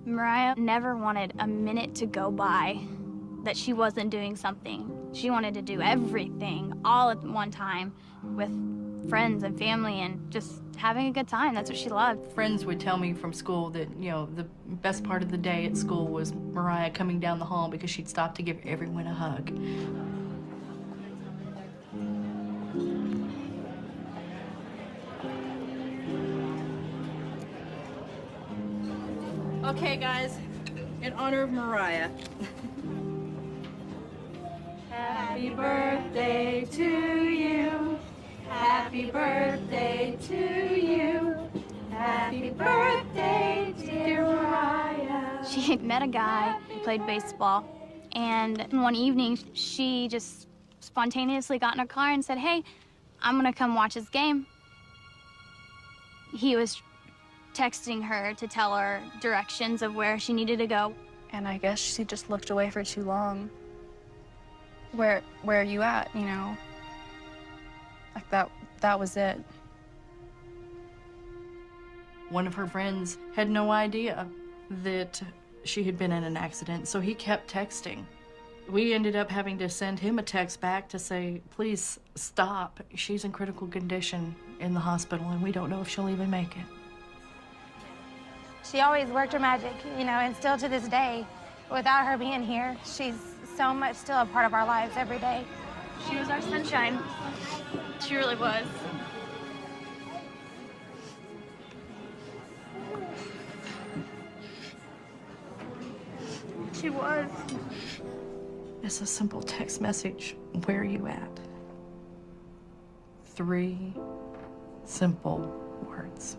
Mariah never wanted a minute to go by that she wasn't doing something. She wanted to do everything all at one time with friends and family and just having a good time. That's what she loved. Friends would tell me from school that, you know, the best part of the day at school was Mariah coming down the hall because she'd stop to give everyone a hug. Okay, guys, in honor of Mariah. Happy birthday to you. Happy birthday to you. Happy birthday, dear Mariah. She had met a guy who played baseball, and one evening she just spontaneously got in her car and said, "Hey, I'm gonna come watch his game." He was texting her to tell her directions of where she needed to go. And I guess she just looked away for too long. Where are you at, you know? Like that was it. One of her friends had no idea that she had been in an accident, so he kept texting. We ended up having to send him a text back to say, please stop. She's in critical condition in the hospital, and we don't know if she'll even make it. She always worked her magic, you know, and still to this day, without her being here, she's so much still a part of our lives every day. She was our sunshine. She really was. She was. It's a simple text message. Where are you at? 3 simple words.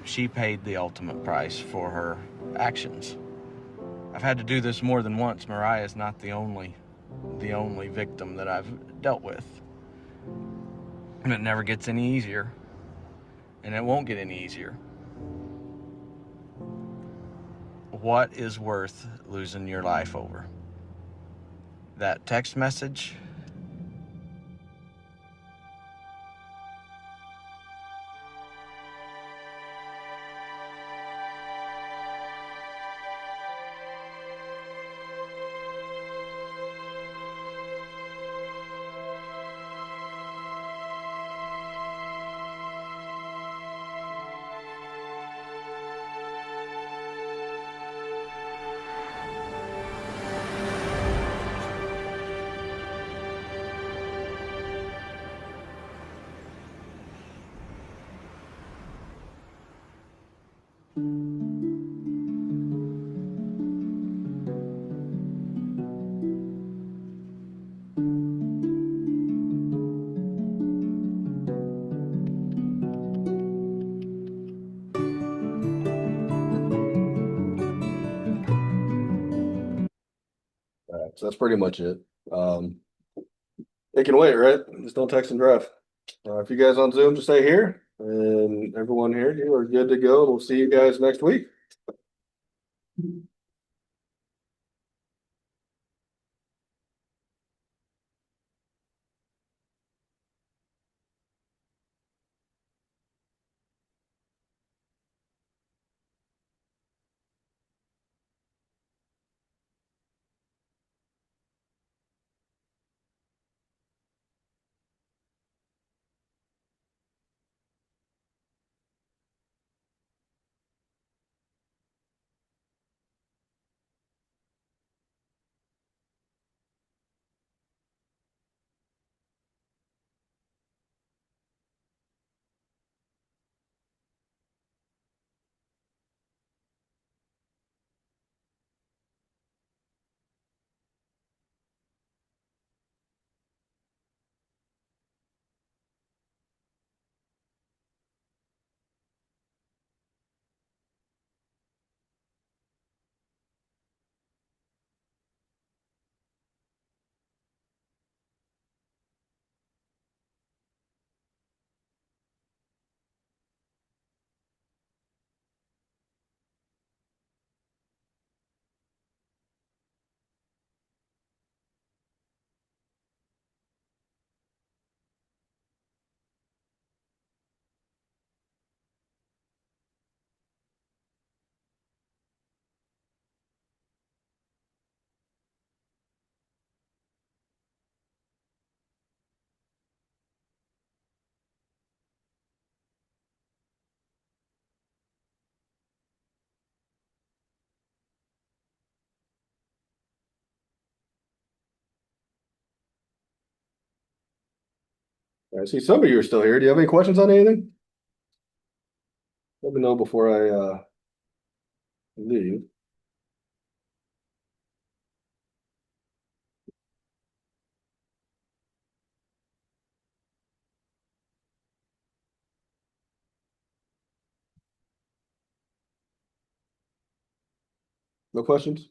She paid the ultimate price for her actions. I've had to do this more than once. Mariah is not the only victim that I've dealt with. And it never gets any easier. And it won't get any easier. What is worth losing your life over? That text message? So that's pretty much it. It can wait, right? Just don't text and drive. If you guys on Zoom, just stay here, and everyone here, you are good to go. We'll see you guys next week. I see some of you are still here. Do you have any questions on anything? Let me know before I leave. No questions?